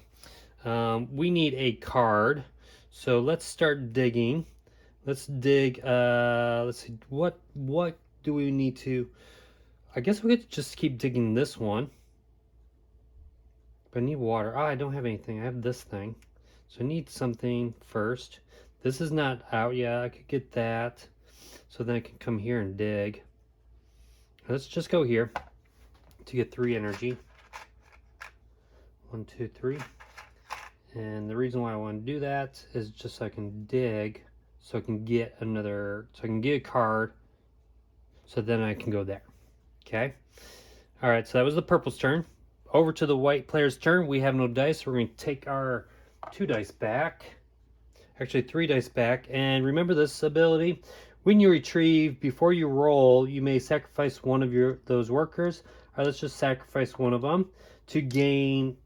we need a card. So let's start digging. Let's dig. Let's see. What do we need to? I guess we could just keep digging this one. But I need water. I don't have anything. I have this thing, so I need something first. This is not out yet. I could get that. So then I can come here and dig. Let's just go here to get 3 energy. 1, 2, 3. And the reason why I want to do that is just so I can dig, so I can get a card, so then I can go there. Okay. All right, so that was the purple's turn. Over to the white player's turn. We have no dice. We're going to take our 2 dice back. Actually, 3 dice back. And remember this ability. When you retrieve, before you roll, you may sacrifice one of those workers. All right, let's just sacrifice one of them to gain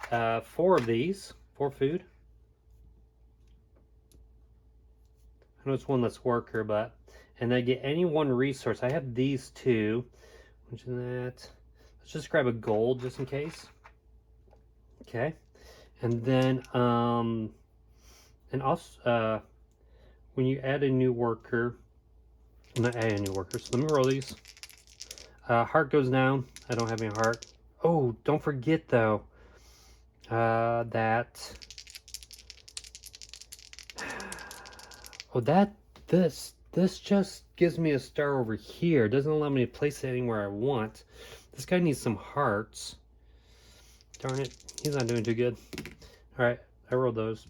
4 of these. 4 food. I know it's one less worker, but... And I get any one resource. I have these 2. Which is that... Let's just grab a gold just in case. Okay. And then, and also, when you add a new worker, I'm not adding a new worker, so let me roll these. Heart goes down. I don't have any heart. Oh, don't forget though, that, oh, this just gives me a star over here. It doesn't allow me to place it anywhere I want. This guy needs some hearts. Darn it, he's not doing too good. All right, I rolled those.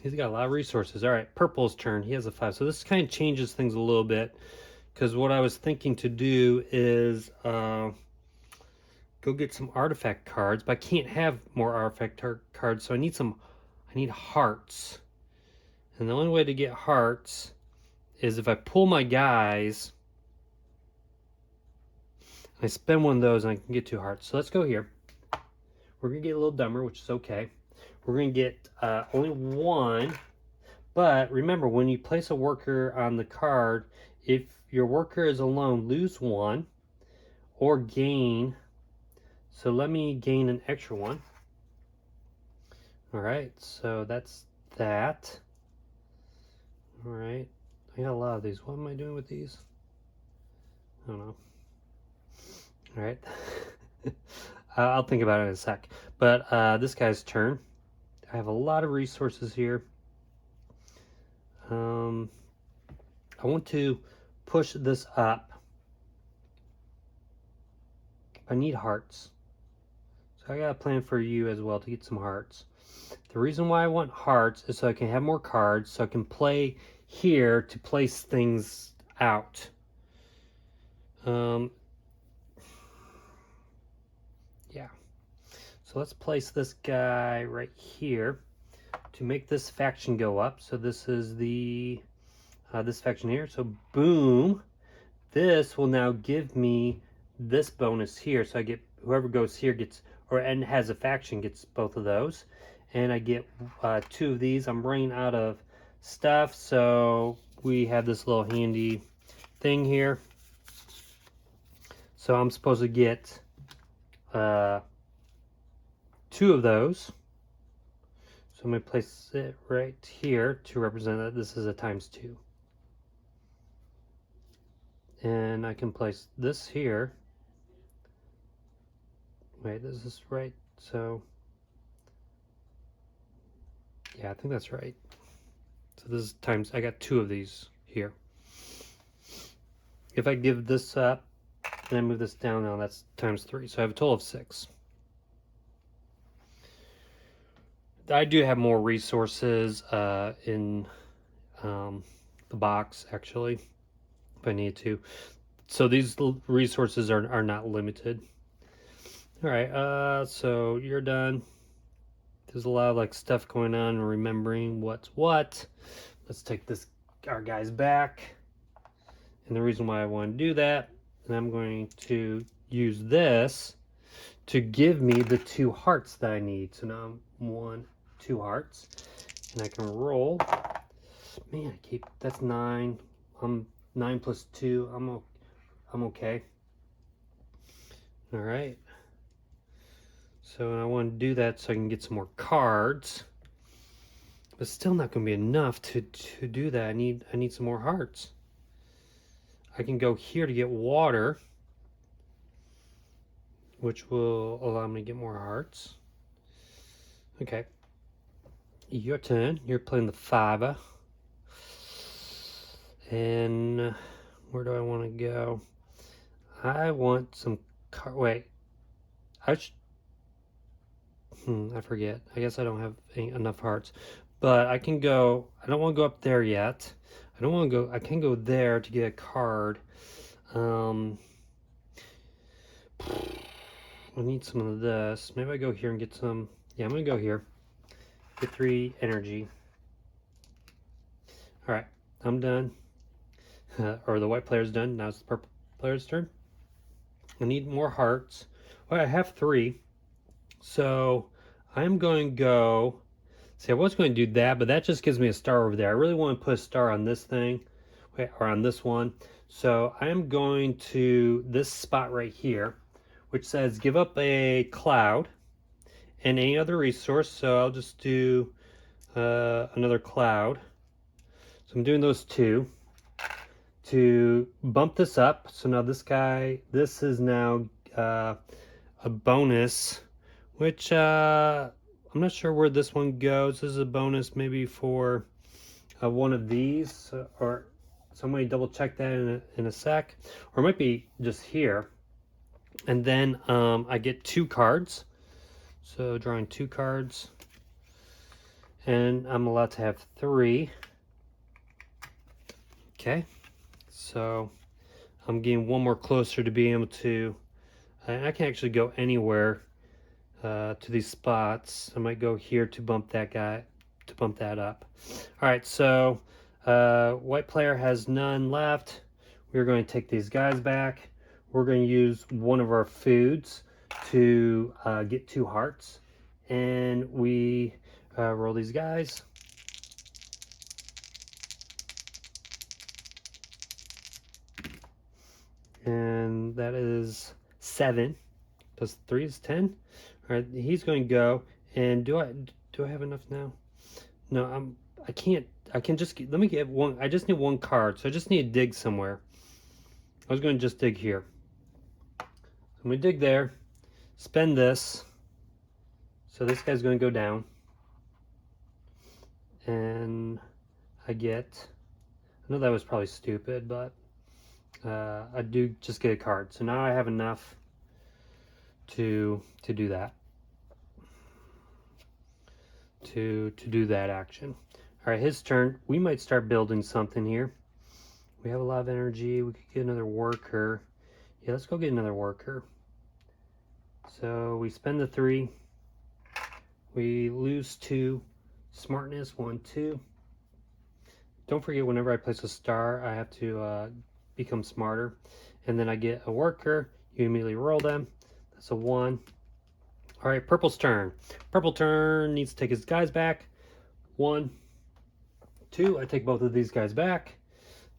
He's got a lot of resources. All right, purple's turn. He has a 5. So this kind of changes things a little bit, because what I was thinking to do is go get some artifact cards, but I can't have more artifact cards, so I need hearts. And the only way to get hearts is if I pull my guys, I spend one of those, and I can get 2 hearts. So let's go here. We're going to get a little dumber, which is okay. We're going to get only 1. But remember, when you place a worker on the card, if your worker is alone, lose 1 or gain. So let me gain an extra 1. All right, so that's that. All right, I got a lot of these. What am I doing with these? I don't know. All right. I'll think about it in a sec. But this guy's turn. I have a lot of resources here. I want to push this up. I need hearts. So I got a plan for you as well to get some hearts. The reason why I want hearts is so I can have more cards, so I can play here to place things out. Yeah. So let's place this guy right here to make this faction go up. So this is the this faction here. So boom, this will now give me this bonus here. So I get whoever goes here gets, and has a faction gets both of those, and I get 2 of these. I'm running out of stuff, so we have this little handy thing here. So I'm supposed to get 2 of those. So I'm going to place it right here to represent that this is a ×2. And I can place this here. Wait, this is right. So, yeah, I think that's right. So this is times, I got 2 of these here. If I give this up, and I move this down now, that's ×3. So I have a total of 6. I do have more resources in the box, actually, if I need to. So these resources are not limited. All right, so you're done. There's a lot of like stuff going on, remembering what's what. Let's take our guys back. And the reason why I want to do that, and I'm going to use this to give me the 2 hearts that I need. So now I'm 2 hearts, and I can roll. Man, that's 9. 9 plus 2. I'm okay. All right. So I want to do that so I can get some more cards, but still not going to be enough to do that. I need some more hearts. I can go here to get water, which will allow me to get more hearts. Okay. Your turn. You're playing the 5. And where do I want to go? I want some wait. I forget. I guess I don't have enough hearts. But I can go, I don't want to go up there yet. I don't want to go, I can go there to get a card. I need some of this. Maybe I go here and get some. Yeah, I'm going to go here. Get 3 energy. All right, I'm done. Or the white player's done. Now it's the purple player's turn. I need more hearts. Well, I have 3. So I'm going to go. See, I was going to do that, but that just gives me a star over there. I really want to put a star on this thing, or on this one. So I'm going to this spot right here, which says give up a cloud and any other resource. So I'll just do another cloud. So I'm doing those 2 to bump this up. So now this guy, this is now a bonus, which I'm not sure where this one goes. This is a bonus maybe for one of these, or somebody double check that in a sec, or it might be just here. And then I get 2 cards. So drawing 2 cards, and I'm allowed to have 3. Okay, so I'm getting one more closer to being able to, and I can actually go anywhere to these spots. I might go here to bump that guy, to bump that up. All right, so white player has none left. We're going to take these guys back. We're going to use one of our foods to get 2 hearts, and we roll these guys. And that is 7 plus 3 is 10. All right, he's going to go. And do I have enough now? No, I can't. I can just let me get one. I just need 1 card, so I just need to dig somewhere. I was going to just dig here. I'm going to dig there, spend this. So this guy's going to go down, and I get. I know that was probably stupid, but I do just get a card. So now I have enough to do that. To do that action. All right, his turn. We might start building something here. We have a lot of energy. We could get another worker. Yeah, let's go get another worker. So we spend the 3. We lose 2. Smartness 1, 2. Don't forget, whenever I place a star, I have to become smarter. And then I get a worker. You immediately roll them. That's a 1. All right, purple's turn. Purple turn needs to take his guys back. 1, 2. I take both of these guys back.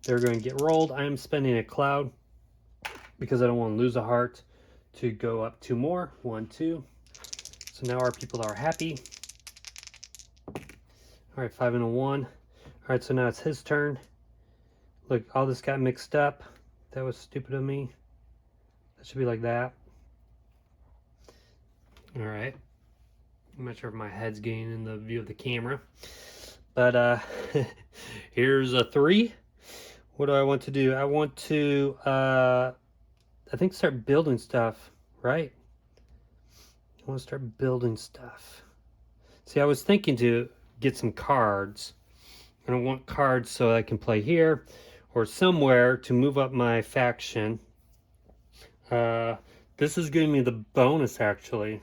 They're going to get rolled. I am spending a cloud because I don't want to lose a heart to go up 2 more. 1, 2. So now our people are happy. All right, 5 and a 1. All right, so now it's his turn. Look, all this got mixed up. That was stupid of me. That should be like that. All right. I'm not sure if my head's getting in the view of the camera. But here's a 3. What do I want to do? I want to, I think, start building stuff, right? I want to start building stuff. See, I was thinking to get some cards. I don't want cards so I can play here or somewhere to move up my faction. This is giving me the bonus, actually.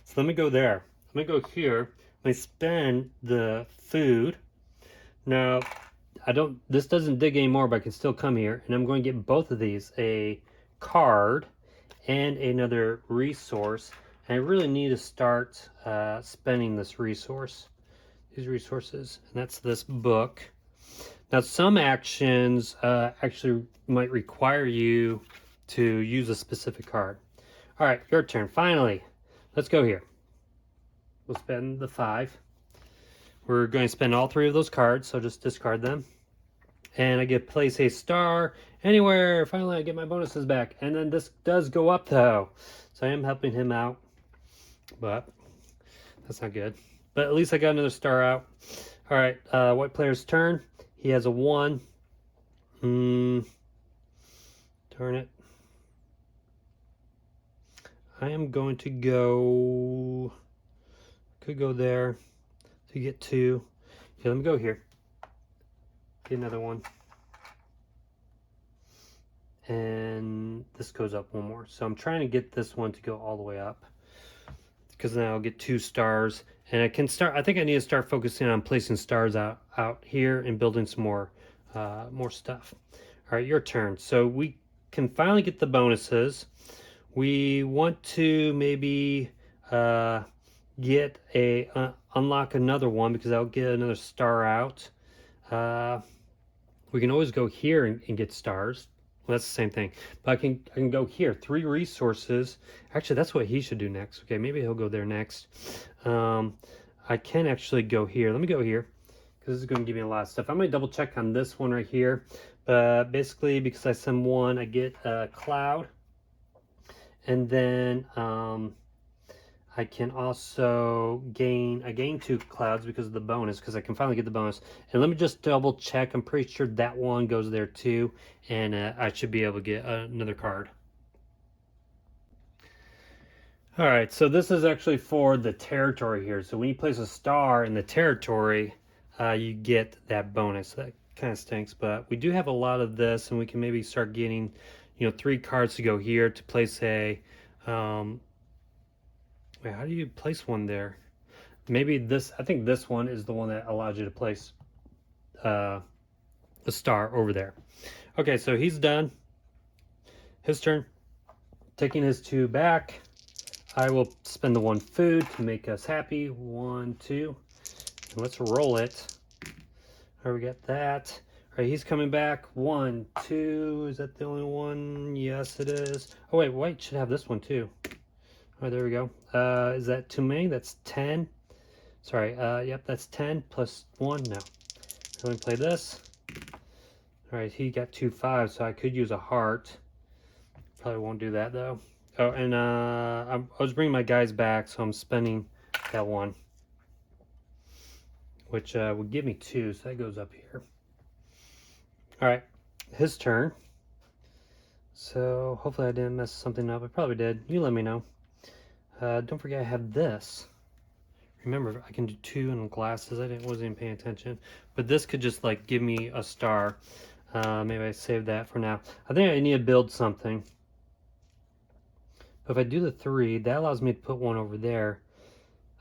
So let me go there. Let me go here. Let me spend the food. Now, this doesn't dig anymore, but I can still come here. And I'm going to get both of these, a card and another resource. And I really need to start spending this resource. These resources. And that's this book. Now, some actions actually might require you to use a specific card. All right, your turn. Finally, let's go here. We'll spend the 5. We're going to spend all 3 of those cards, so just discard them. And I get place a star anywhere. Finally, I get my bonuses back. And then this does go up, though. So I am helping him out. But that's not good. But at least I got another star out. All right, white player's turn. He has a 1. Darn it. I am going to go, could go there to get 2. Yeah, let me go here. Get another one. And this goes up 1 more. So I'm trying to get this one to go all the way up, because then I'll get 2 stars. And I can start, I think I need to start focusing on placing stars out here and building some more stuff. All right, your turn. So we can finally get the bonuses. We want to maybe get unlock another one, because I'll get another star out. We can always go here and get stars. Well, that's the same thing. But I can go here. 3 resources. Actually, that's what he should do next. Okay, maybe he'll go there next. I can actually go here. Let me go here, because this is going to give me a lot of stuff. I'm going to double check on this one right here. But basically, because I send 1, I get a cloud. And then I can also gain 2 clouds because of the bonus, because I can finally get the bonus. And let me just double check. I'm pretty sure that one goes there too, and I should be able to get another card. All right, so this is actually for the territory here. So when you place a star in the territory, you get that bonus. That kind of stinks, but we do have a lot of this, and we can maybe start getting, 3 cards to go here to place a. Wait, how do you place one there? Maybe this, I think this one is the one that allows you to place a star over there. Okay, so he's done. His turn. Taking his 2 back. I will spend the 1 food to make us happy. 1, 2. And let's roll it. All right, we got that. All right, he's coming back. 1, 2. Is that the only one? Yes, it is. Oh, wait, white should have this one too. All right, there we go. Is that too many? That's 10. Sorry, yep, that's 10 plus 1. No. Let me play this. All right, he got 2 5s, so I could use a heart. Probably won't do that though. Oh, and I was bringing my guys back, so I'm spending that 1, which would give me 2, so that goes up here. All right, his turn. So hopefully I didn't mess something up. I probably did. You let me know. Don't forget I have this. Remember, I can do 2 in glasses. Wasn't even paying attention. But this could just like give me a star. Maybe I save that for now. I think I need to build something. But if I do the 3, that allows me to put 1 over there.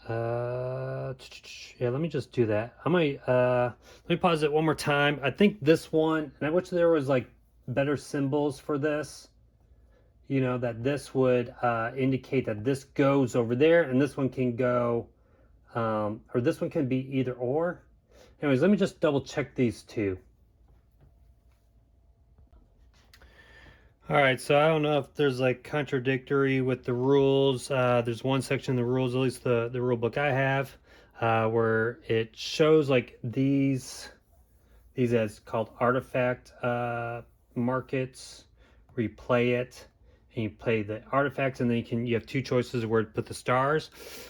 Yeah, let me just do that. I might let me pause it 1 more time. I think this one, and I wish there was like better symbols for this. That this would indicate that this goes over there, and this one can go, or this one can be either or. Anyways, let me just double check these 2. All right, so I don't know if there's like contradictory with the rules. There's one section in the rules, at least the rule book I have, where it shows like these as called artifact markets, where you play it and you play the artifacts, and then you have 2 choices of where to put the stars.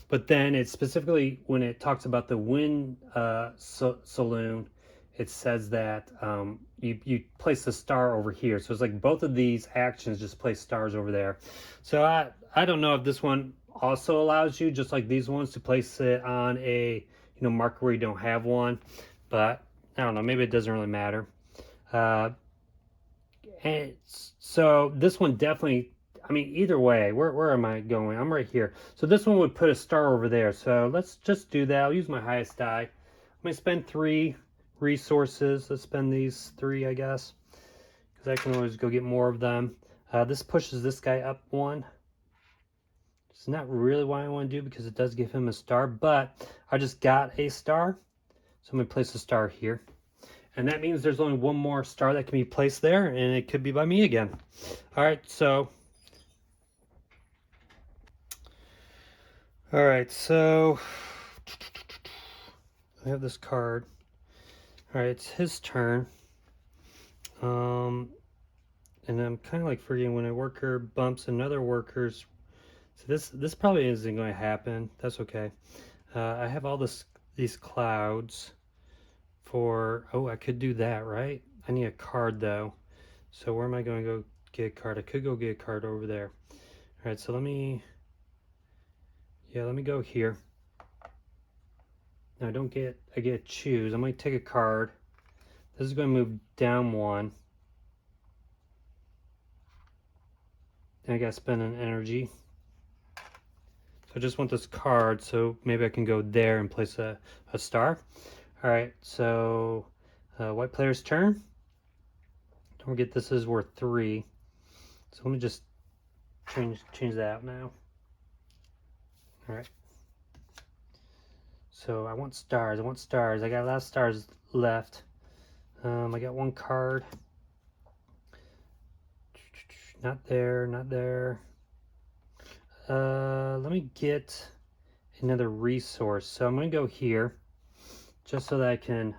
But then it's specifically when it talks about the wind saloon, it says that you place the star over here. So it's like both of these actions just place stars over there. So I don't know if this one also allows you, just like these ones, to place it on a marker where you don't have one. But I don't know, maybe it doesn't really matter. And so this one definitely, I mean, either way, where am I going? I'm right here. So this one would put a star over there. So let's just do that. I'll use my highest die. I'm going to spend 3 resources. Let's spend these 3, I guess, because I can always go get more of them. This pushes this guy up 1. It's not really what I want to do, because it does give him a star, but I just got a star. So I'm going to place a star here. And that means there's only 1 more star that can be placed there, and it could be by me again. All right, so I have this card. All right, it's his turn. And I'm kind of like forgetting when a worker bumps another worker's. So this probably isn't going to happen. That's okay. I have all these clouds. I could do that, right? I need a card though. So where am I going to go get a card? I could go get a card over there. All right, so let me Yeah, let me go here. Now I get to choose. I'm going to take a card. This is going to move down one. And I got to spend an energy. So I just want this card, so maybe I can go there and place a star. All right, so white player's turn. Don't forget this is worth 3. So let me just change that out now. All right. So I want stars. I want stars. I got a lot of stars left. I got 1 card. Not there. Not there. Let me get another resource. So I'm going to go here just so that I can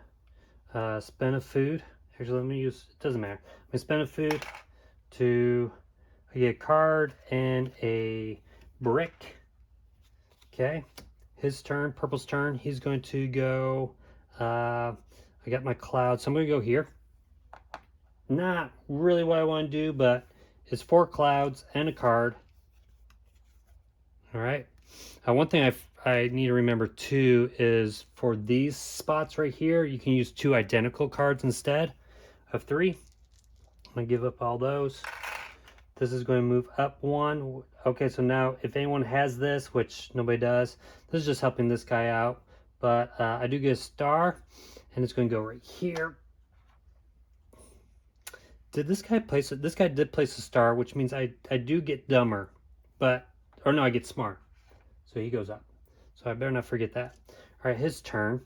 spend a food. Actually, let me use, it doesn't matter. I'm going to spend a food to get a card and a brick. Okay. His turn, purple's turn. He's going to go, I got my cloud. So I'm going to go here. Not really what I want to do, but it's 4 clouds and a card. All right. One thing I need to remember too is for these spots right here, you can use 2 identical cards instead of 3. I'm going to give up all those. This is going to move up 1. Okay, so now if anyone has this, which nobody does, this is just helping this guy out. But I do get a star, and it's going to go right here. Did this guy place it? This guy did place a star, which means I do get dumber. But, or no, I get smart. So he goes up. So I better not forget that. All right, his turn.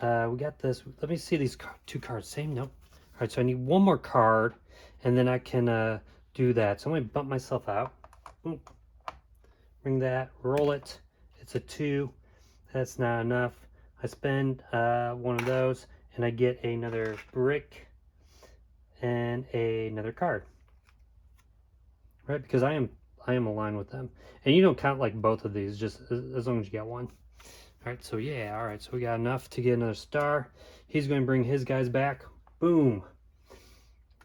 We got this. Let me see these 2 cards. Same, nope. All right, so I need 1 more card, and then I can do that. So I'm going to bump myself out. Bring that, roll it. It's a 2. That's not enough. I spend 1 of those, and I get another brick and another card. Right, because I am aligned with them. And you don't count like both of these, just as long as you get 1. All right, so yeah, all right, so we got enough to get another star. He's going to bring his guys back. Boom.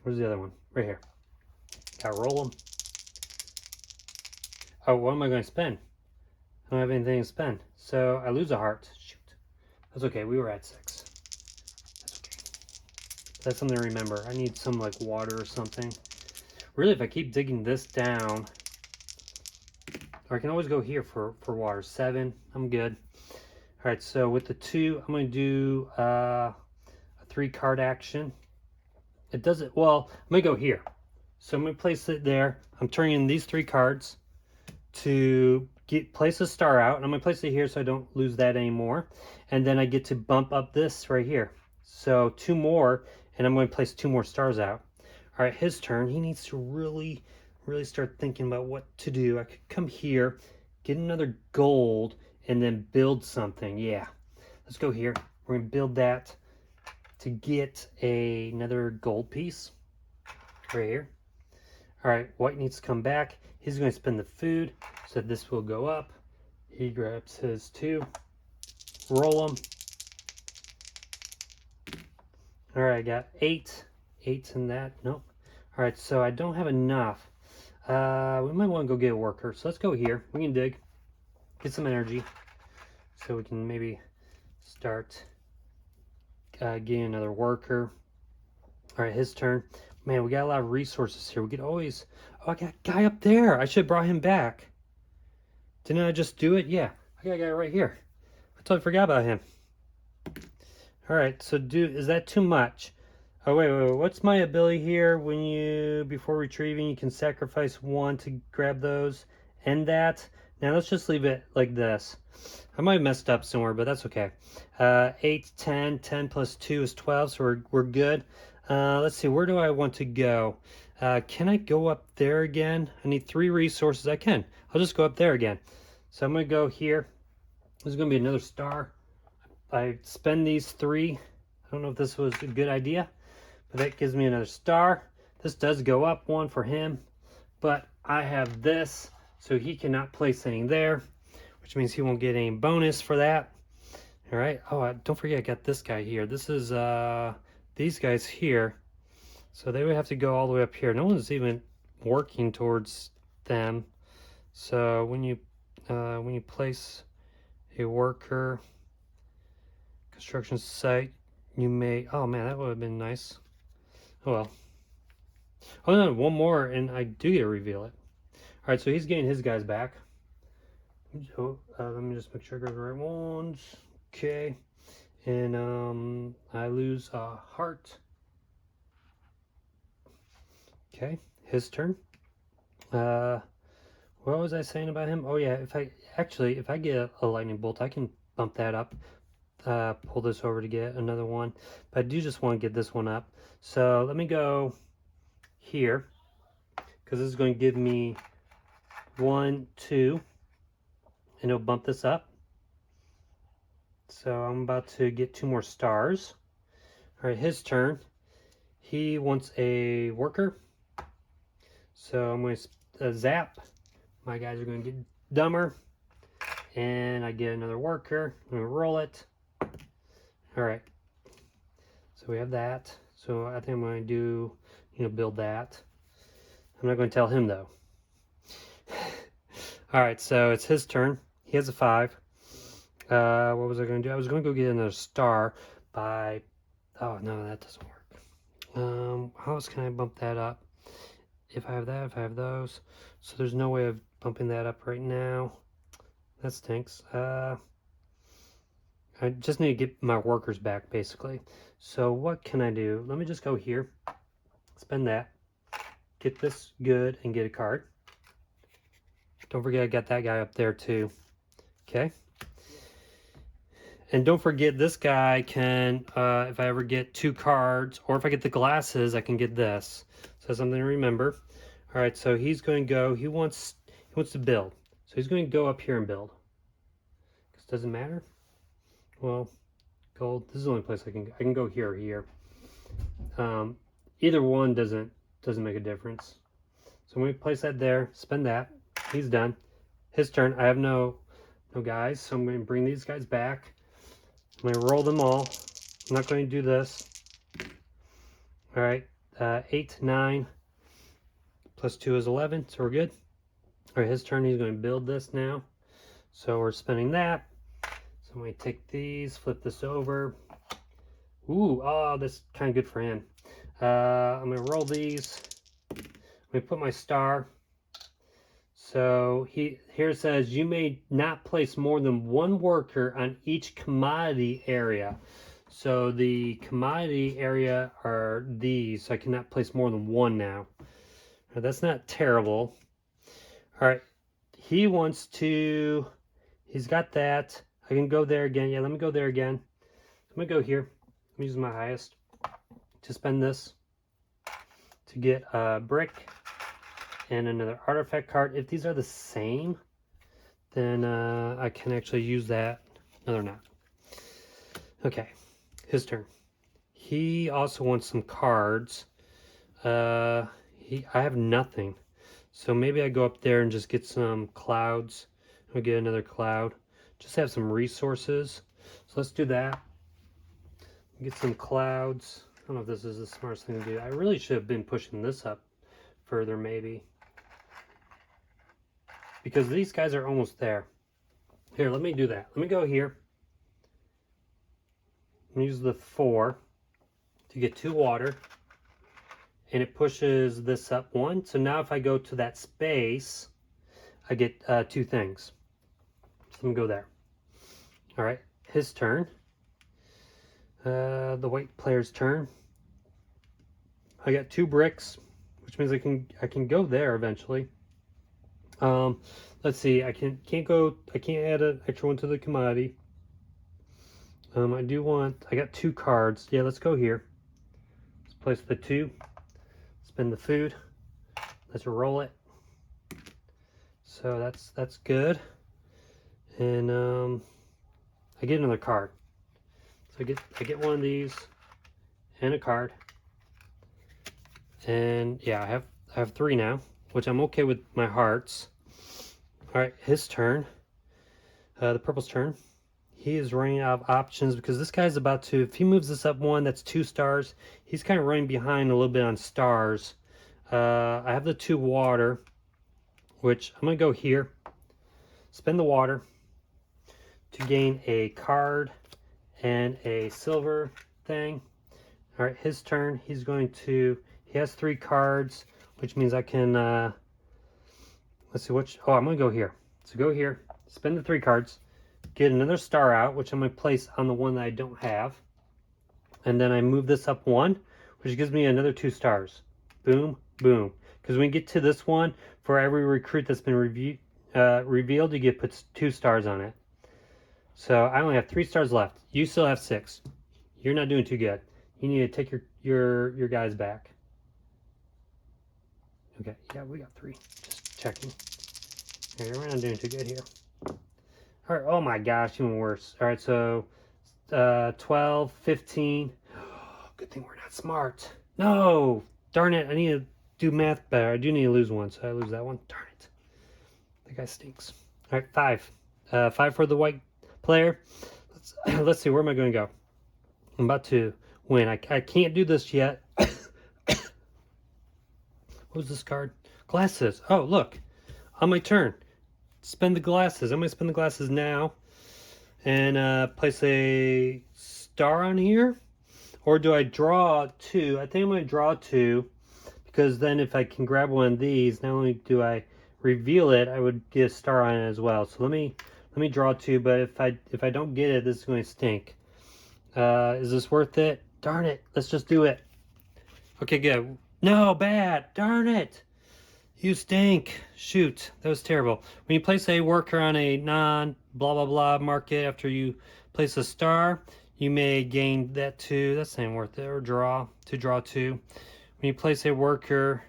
Where's the other one? Right here. Gotta roll them. Oh, what am I going to spend? I don't have anything to spend. So I lose a heart. Shoot. That's okay. We were at 6. That's okay. That's something to remember. I need some like water or something. Really, if I keep digging this down, or I can always go here for water. 7. I'm good. All right, so with the 2, I'm going to do a 3 card action. It doesn't, well, I'm going to go here. So I'm going to place it there. I'm turning in these 3 cards to place a star out. And I'm going to place it here so I don't lose that anymore. And then I get to bump up this right here. So 2 more, and I'm going to place 2 more stars out. All right, his turn. He needs to really start thinking about what to do. I could come here, get another gold, and then build something. Yeah, let's go here. We're going to build that to get another gold piece right here. All right, white needs to come back. He's going to spend the food, so this will go up. He grabs his 2. Roll them. All right, I got 8. 8's in that. Nope. All right, so I don't have enough. We might want to go get a worker. So let's go here. We can dig. Get some energy. So we can maybe start getting another worker. All right, his turn. Man, we got a lot of resources here. We could always... Oh, I got a guy up there. I should have brought him back. Didn't I just do it? Yeah. I got a guy right here. I totally forgot about him. All right, so is that too much? Oh, wait. What's my ability here? When you, before retrieving, you can sacrifice 1 to grab those and that. Now, let's just leave it like this. I might have messed up somewhere, but that's okay. 8, 10. 10 plus 2 is 12, so we're good. Let's see. Where do I want to go? Can I go up there again? I need 3 resources. I can. I'll just go up there again. So I'm going to go here. There's going to be another star. I spend these 3. I don't know if this was a good idea, but that gives me another star. This does go up 1 for him, but I have this, so he cannot place anything there, which means he won't get any bonus for that. All right. Oh, don't forget I got this guy here. This is these guys here. So they would have to go all the way up here. No one's even working towards them. So when you when you place a worker construction site, you may, oh man, that would have been nice. Oh well. Oh no, one more and I do get to reveal it. All right, so he's getting his guys back. So let me just make sure I got the right ones. Okay, and I lose a heart. Okay, his turn. What was I saying about him? Oh yeah, if I get a lightning bolt, I can bump that up. Pull this over to get another one, but I do just want to get this one up. So let me go here because this is going to give me 1, 2, and it'll bump this up. So I'm about to get 2 more stars. All right, his turn. He wants a worker. So I'm going to zap. My guys are going to get dumber. And I get another worker. I'm going to roll it. All right. So we have that. So I think I'm going to do, build that. I'm not going to tell him though. All right, so it's his turn. He has a 5. What was I going to do? I was going to go get another star by, oh no, that doesn't work. How else can I bump that up? If I have that, if I have those. So there's no way of bumping that up right now. That stinks. I just need to get my workers back, basically. So what can I do? Let me just go here, spend that, get this good, and get a card. Don't forget I got that guy up there too. Okay. And don't forget this guy can, if I ever get 2 cards, or if I get the glasses, I can get this. So that's something to remember. All right, so he's going to go, he wants to build. So he's going to go up here and build. Because it doesn't matter. Well, gold, this is the only place I can go here or here. Either one doesn't make a difference. So I'm going to place that there, spend that. He's done. His turn. I have no guys, so I'm going to bring these guys back. I'm going to roll them all. I'm not going to do this. All right, 8, 9, plus 2 is 11, so we're good. All right, his turn. He's going to build this now. So we're spending that. So I'm going to take these, flip this over. Ooh, oh, this is kind of good for him. I'm going to roll these. I'm going to put my star. So here it says you may not place more than 1 worker on each commodity area. So the commodity area are these. So I cannot place more than 1 now. Now, that's not terrible. All right, he wants to. He's got that. I can go there again. Yeah, let me go there again. I'm gonna go here. I'm using my highest to spend this to get a brick and another artifact card. If these are the same, then I can actually use that. No, they're not. Okay, his turn. He also wants some cards. I have nothing. So maybe I go up there and just get some clouds. I'll get another cloud. Just have some resources. So let's do that. Get some clouds. I don't know if this is the smartest thing to do. I really should have been pushing this up further maybe. Because these guys are almost there. Here, let me do that. Let me go here. I'm gonna use the 4 to get 2 water. And it pushes this up 1. So now if I go to that space, I get 2 things. So I'm gonna go there. All right, his turn. The white player's turn. I got 2 bricks, which means I can go there eventually. Let's see. I can't add an extra one to the commodity. I got 2 cards. Yeah, let's go here. Let's place the 2. Spend the food. Let's roll it. So that's good. And I get another card. So I get one of these and a card. And yeah, I have 3 now, which I'm okay with my hearts. All right, his turn. The purple's turn. He is running out of options because this guy's about to, if he moves this up 1, that's 2 stars. He's kind of running behind a little bit on stars. I have the 2 water, which I'm going to go here. spend the water to gain a card and a silver thing. All right, his turn. He has 3 cards, which means I can, let's see, I'm going to go here. So go here, spend the 3 cards, get another star out, which I'm going to place on the one that I don't have. And then I move this up 1, which gives me another 2 stars. Boom, boom. Because when you get to this one, for every recruit that's been revealed, you get puts 2 stars on it. So I only have 3 stars left. You still have 6. You're not doing too good. You need to take your guys back. Okay, yeah, we got 3. Just checking. Okay, we're not doing too good here. All right, oh my gosh, even worse. All right, so 12, 15. Good thing we're not smart. No, darn it, I need to do math better. I do need to lose 1, so I lose that one. Darn it. That guy stinks. All right, 5. 5 for the white player. Let's see, where am I going to go? I'm about to win. I can't do this yet. What was this card? Glasses. Oh, look. On my turn. Spend the glasses. I'm going to spend the glasses now. And place a star on here. Or do I draw 2? I think I'm going to draw 2. Because then if I can grab one of these, not only do I reveal it, I would get a star on it as well. So let me draw 2. But if I don't get it, this is going to stink. Is this worth it? Darn it. Let's just do it. Okay, good. No, bad. Darn it. You stink. Shoot. That was terrible. When you place a worker on a non-blah, blah, blah market after you place a star, you may gain that 2. That's not worth it. Or draw 2. When you place a worker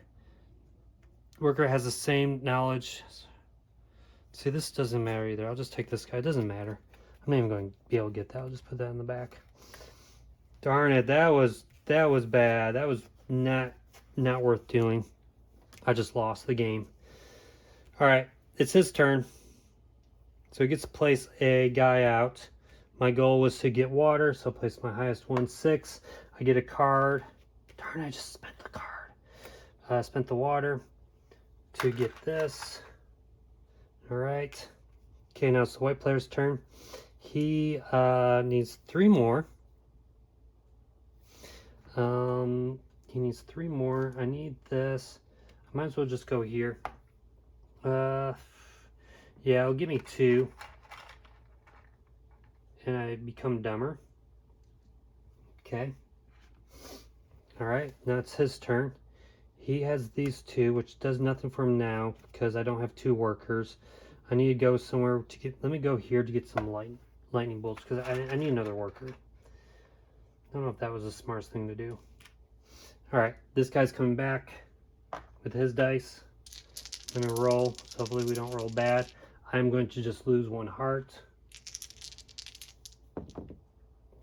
has the same knowledge. See, this doesn't matter either. I'll just take this guy. It doesn't matter. I'm not even going to be able to get that. I'll just put that in the back. Darn it. That was bad. That was not worth doing. I just lost the game. All right, it's his turn. So he gets to place a guy out. My goal was to get water, so I place my highest one, 6. I get a card. Darn, I just spent the card. Spent the water to get this. All right. Okay, now it's the white player's turn. He needs 3 more. He needs 3 more. I need this. I might as well just go here. Yeah, it'll give me 2. And I become dumber. Okay. All right, now it's his turn. He has these 2, which does nothing for him now because I don't have 2 workers. I need to go somewhere to get, let me go here to get some lightning bolts because I need another worker. I don't know if that was the smartest thing to do. All right, this guy's coming back with his dice. I'm gonna roll, so hopefully we don't roll bad. I'm going to just lose 1 heart.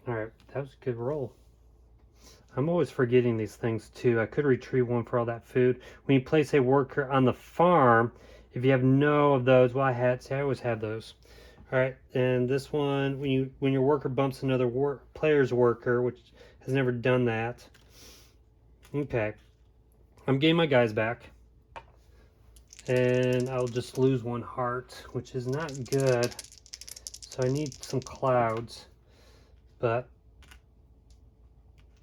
All right, that was a good roll. I'm always forgetting these things too. I could retrieve 1 for all that food. When you place a worker on the farm, if you have no of those, well, I always have those. All right, and this one, when your worker bumps another player's worker, which has never done that. Okay, I'm getting my guys back, and I'll just lose 1 heart, which is not good. So I need some clouds, but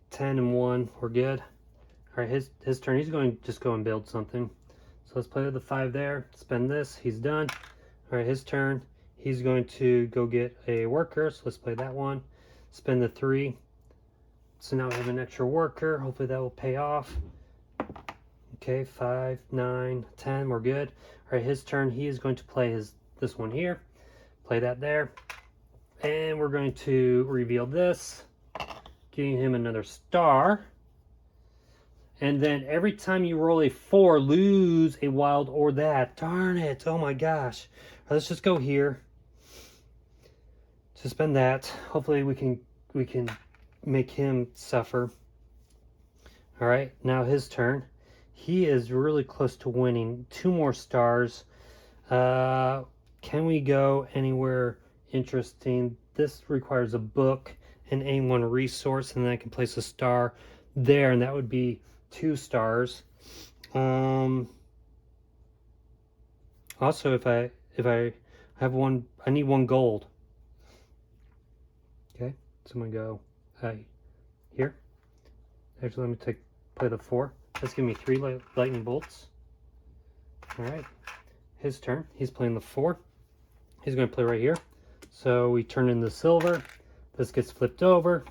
10 and 1, we're good. All right, his turn. He's going to just go and build something. So let's play with the 5 there. Spend this. He's done. All right, his turn. He's going to go get a worker. So let's play that one. Spend the 3. So now we have an extra worker. Hopefully that will pay off. Okay, 5, 9, 10. We're good. All right, his turn. He is going to play this one here. Play that there. And we're going to reveal this. Giving him another star. And then every time you roll a 4, lose a wild or that. Darn it. Oh my gosh. Right, let's just go here. Suspend that. Hopefully we can make him suffer. All right, now his turn. He is really close to winning. 2 more stars. Can we go anywhere interesting? This requires a book and A1 resource, and then I can place a star there, and that would be 2 stars. Also, if I I need one gold. Okay, so I'm gonna go here. Actually, let me play the 4. That's giving me 3 lightning bolts. All right, his turn. He's playing the 4. He's gonna play right here. So we turn in the silver. This gets flipped over.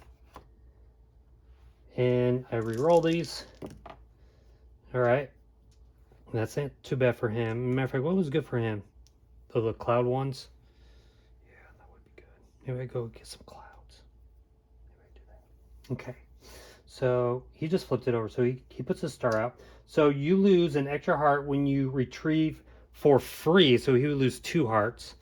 And I re-roll these. All right. That's not too bad for him. Matter of fact, what was good for him? The cloud ones? Yeah, that would be good. Maybe I go get some clouds. Maybe I do that. Okay. So he just flipped it over. So he puts a star out. So you lose an extra heart when you retrieve for free. So he would lose 2 hearts.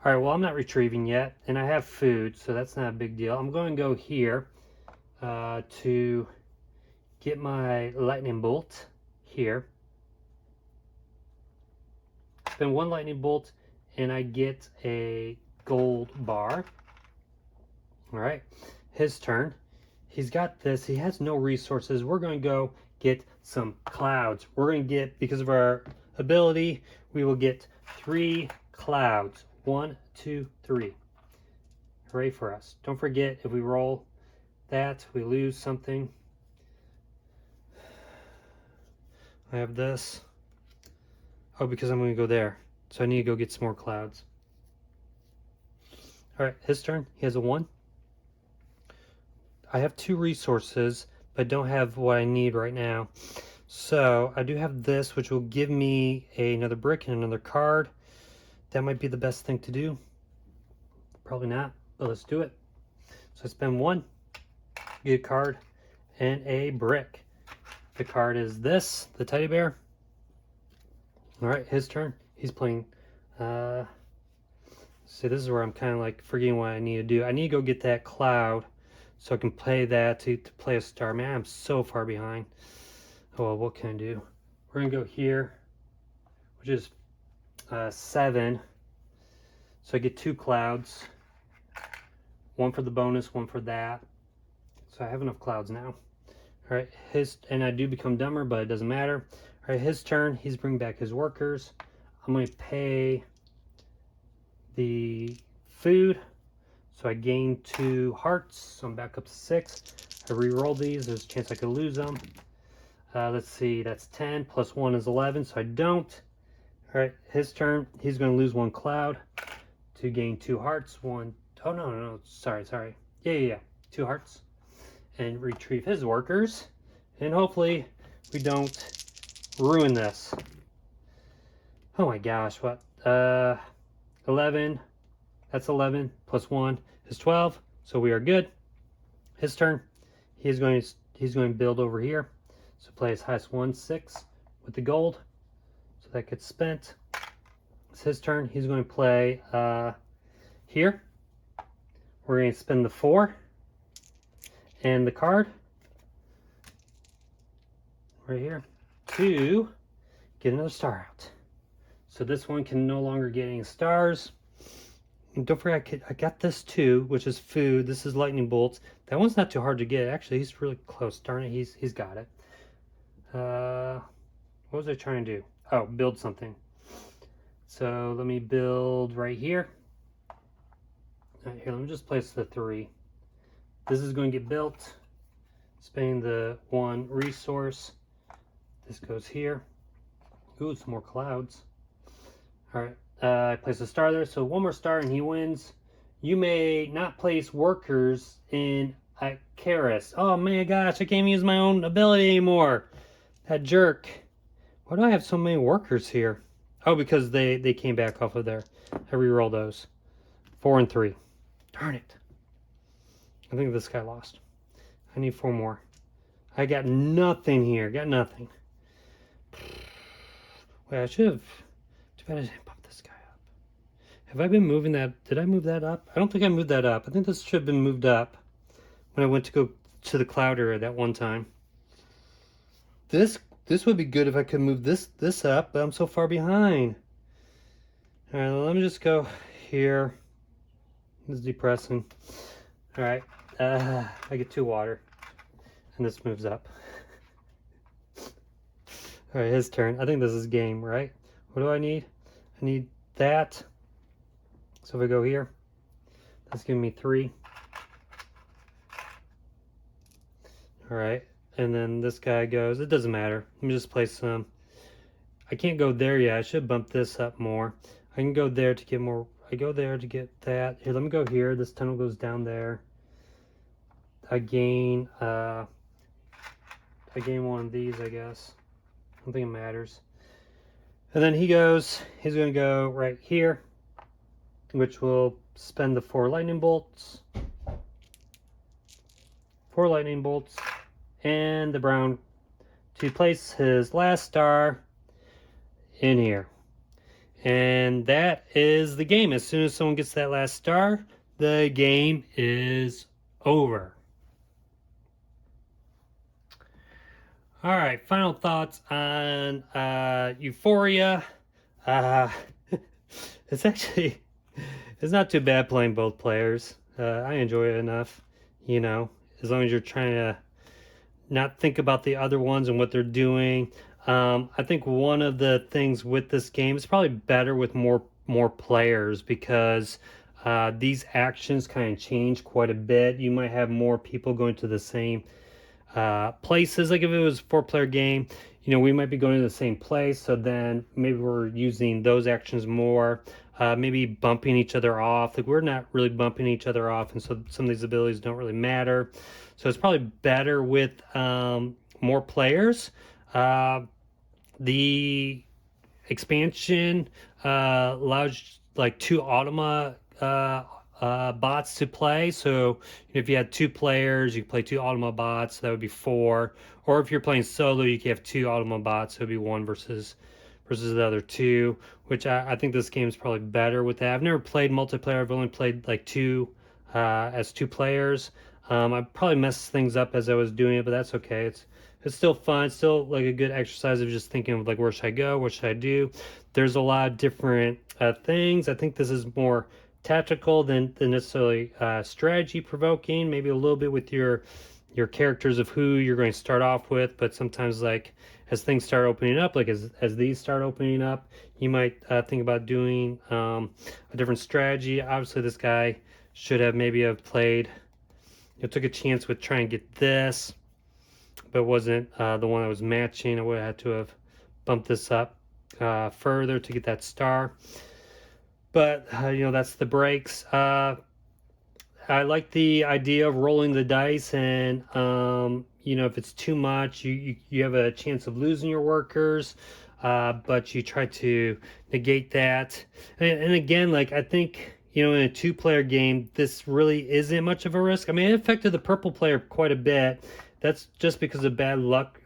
All right, well, I'm not retrieving yet. And I have food, so that's not a big deal. I'm going to go here to get my lightning bolt here. Spend 1 lightning bolt and I get a gold bar. All right, his turn. He's got this. He has no resources. We're going to go get some clouds. We're going to get, because of our ability, we will get 3 clouds. 1, 2, 3. Hooray for us. Don't forget, if we roll that, we lose something. I have this. Oh, because I'm going to go there. So I need to go get some more clouds. All right, his turn. He has a 1. I have 2 resources, but don't have what I need right now. So I do have this, which will give me another brick and another card. That might be the best thing to do. Probably not, but let's do it. So I spend 1, get a card, and a brick. The card is this, the teddy bear. All right, his turn. He's playing. See, this is where I'm kind of like forgetting what I need to do. I need to go get that cloud so I can play that to play a star. Man, I'm so far behind. Oh, well, what can I do? We're going to go here, which is 7. So I get 2 clouds. 1 for the bonus, 1 for that. So I have enough clouds now. All right, and I do become dumber, but it doesn't matter. All right, his turn. He's bringing back his workers. I'm going to pay the food. So I gain 2 hearts. So I'm back up to 6. I re-roll these. There's a chance I could lose them. Let's see. That's 10 plus 1 is 11. So I don't. All right, his turn. He's going to lose 1 cloud to gain 2 hearts. 1. Oh, no. Sorry. Yeah. 2 hearts. And retrieve his workers. And hopefully we don't ruin this. Oh my gosh, what? 11. That's 11 plus 1 is 12. So we are good. His turn. He's going to build over here. So play his highest 1, 6 with the gold. So that gets spent. It's his turn. He's going to play here. We're going to spend the 4 and the card right here to get another star out. So this one can no longer get any stars. And don't forget, I got this too, which is food. This is lightning bolts. That one's not too hard to get. Actually, he's really close. Darn it, he's got it. What was I trying to do? Oh, build something. So let me build right here. All right, here, let me just place the 3. This is going to get built. Spending the 1 resource. This goes here. Ooh, some more clouds. All right. I place a star there, so 1 more star and he wins. You may not place workers in Karis. Oh my gosh, I can't even use my own ability anymore. That jerk. Why do I have so many workers here? Oh, because they came back off of there. I re-roll those. 4 and 3. Darn it. I think this guy lost. I need 4 more. I got nothing here. Got nothing. Wait, I should have. Too bad I didn't pump this guy up. Have I been moving that? Did I move that up? I don't think I moved that up. I think this should have been moved up when I went to go to the cloud area that one time. This would be good if I could move this up, but I'm so far behind. All right, let me just go here. This is depressing. All right, I get 2 water, and this moves up. All right, his turn. I think this is game, right? What do I need? I need that. So if I go here, that's giving me 3. All right, and then this guy goes, it doesn't matter. Let me just place some. I can't go there yet. I should bump this up more. I can go there to get more. I go there to get that. Here, let me go here. This tunnel goes down there. I gain one of these, I guess. I don't think it matters. And then he's going to go right here, which will spend the 4 lightning bolts. 4 lightning bolts. And the brown to place his last star in here. And that is the game. As soon as someone gets that last star, the game is over. All right, final thoughts on Euphoria. It's not too bad playing both players. I enjoy it enough, as long as you're trying to not think about the other ones and what they're doing. I think one of the things with this game is probably better with more players, because these actions kind of change quite a bit. You might have more people going to the same places. Like if it was a 4-player game, we might be going to the same place, so then maybe we're using those actions more, maybe bumping each other off. Like we're not really bumping each other off, and so some of these abilities don't really matter. So it's probably better with more players. The expansion allows like 2 automa bots to play. So if you had 2 players, you could play 2 automa bots. That would be 4. Or if you're playing solo, you can have 2 automa bots. So it'd be 1 versus the other 2. Which I think this game is probably better with that. I've never played multiplayer. I've only played like 2 as 2 players. I probably messed things up as I was doing it, but that's okay. It's still fun. It's still like a good exercise of just thinking of like, where should I go? What should I do? There's a lot of different things. I think this is more tactical than necessarily strategy provoking. Maybe a little bit with your characters of who you're going to start off with. But sometimes, like as things start opening up, like as these start opening up, you might think about doing a different strategy. Obviously, this guy should have played. Took a chance with trying to get this, but wasn't the one that was matching. I would have had to have bumped this up further to get that star. But that's the breaks. I like the idea of rolling the dice, and if it's too much, you have a chance of losing your workers, but you try to negate that. And again, like I think, in a 2-player game, this really isn't much of a risk. I mean, it affected the purple player quite a bit. That's just because of bad luck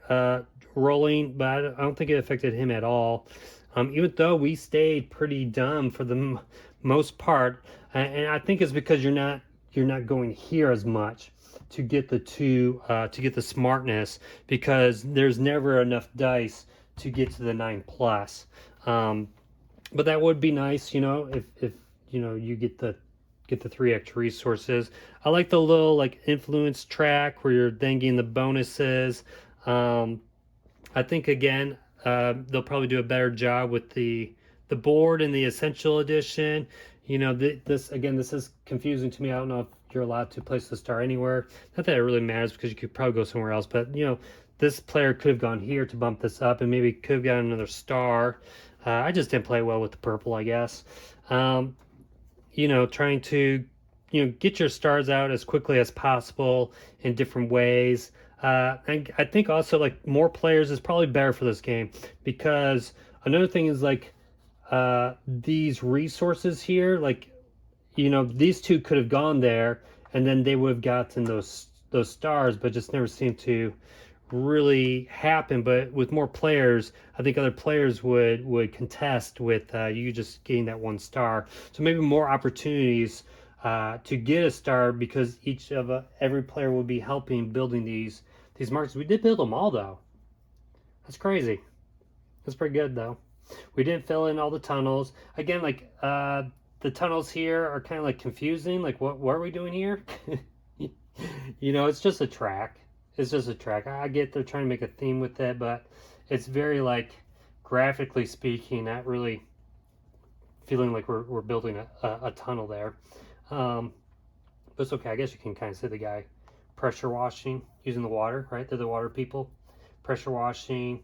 rolling, but I don't think it affected him at all. Even though we stayed pretty dumb for the most part, and I think it's because you're not going here as much to get the to get the smartness, because there's never enough dice to get to the 9+. But that would be nice, if you get the 3 extra resources. I like the little like influence track where you're then getting the bonuses. I think again, they'll probably do a better job with the board in the essential edition. This is confusing to me. I don't know if you're allowed to place the star anywhere. Not that it really matters, because you could probably go somewhere else, but this player could have gone here to bump this up and maybe could have gotten another star. I just didn't play well with the purple, I guess. Trying to get your stars out as quickly as possible in different ways. And I think also like more players is probably better for this game, because another thing is like these resources here, like these 2 could have gone there and then they would have gotten those stars, but just never seemed to really happen. But with more players, I think other players would contest with you just getting that 1 star. So maybe more opportunities to get a star, because every player will be helping building these markets. We did build them all though. That's crazy. That's pretty good though. We didn't fill in all the tunnels. Again, like the tunnels here are kind of like confusing. Like what are we doing here? It's just a track. It's just a track. I get they're trying to make a theme with it, but it's very like graphically speaking, not really feeling like we're building a tunnel there. But it's okay. I guess you can kind of see the guy pressure washing using the water, right? They're the water people. Pressure washing.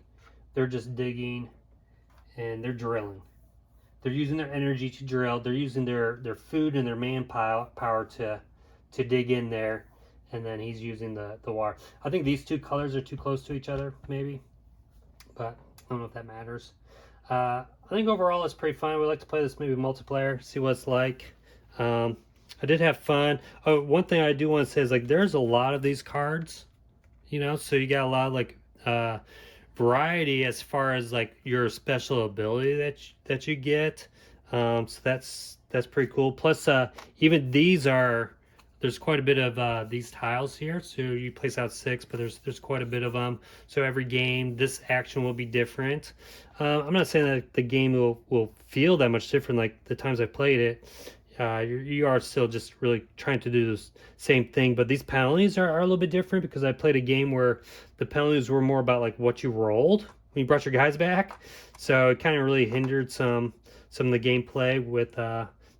They're just digging and they're drilling. They're using their energy to drill. They're using their food and their manpower to dig in there. And then he's using the water. I think these two colors are too close to each other, maybe. But I don't know if that matters. I think overall it's pretty fun. We like to play this maybe multiplayer, see what it's like. I did have fun. Oh, one thing I do want to say is like there's a lot of these cards, you know, so you got a lot of like variety as far as like your special ability that you get. So that's pretty cool. Plus, even these are there's quite a bit of these tiles here. So you place out 6, but there's quite a bit of them. So every game, this action will be different. I'm not saying that the game will feel that much different like the times I've played it. You are still just really trying to do the same thing, but these penalties are a little bit different because I played a game where the penalties were more about like what you rolled when you brought your guys back, so it kind of really hindered some of the gameplay with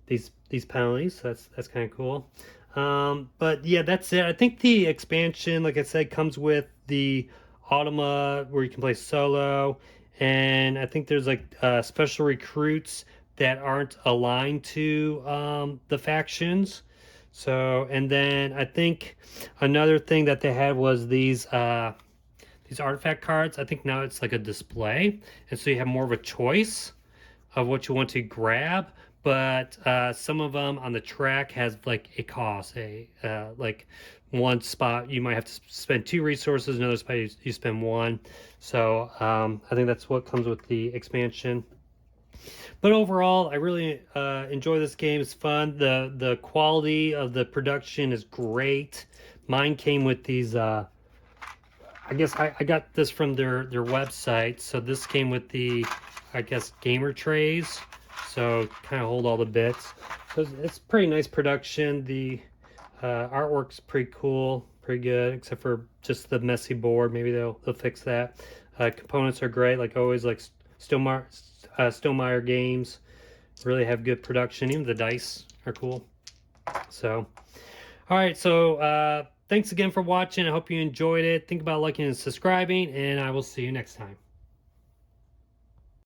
these penalties. So that's kind of cool. But yeah, that's it. I think the expansion, like I said, comes with the Automa where you can play solo, and I think there's like special recruits that aren't aligned to the factions. So, and then I think another thing that they had was these artifact cards. I think now it's like a display, and so you have more of a choice of what you want to grab. But some of them on the track has like a cost. Like one spot you might have to spend 2 resources, another spot you spend 1. So I think that's what comes with the expansion. But overall, I really enjoy this game. It's fun. The quality of the production is great. Mine came with these. I guess I got this from their website. So this came with the, I guess, gamer trays. So kind of hold all the bits. So it's pretty nice production. The artwork's pretty cool, pretty good, except for just the messy board. Maybe they'll fix that. Components are great, like always. Like Stonemeyer games really have good production. Even the dice are cool. So, all right. So, thanks again for watching. I hope you enjoyed it. Think about liking and subscribing, and I will see you next time.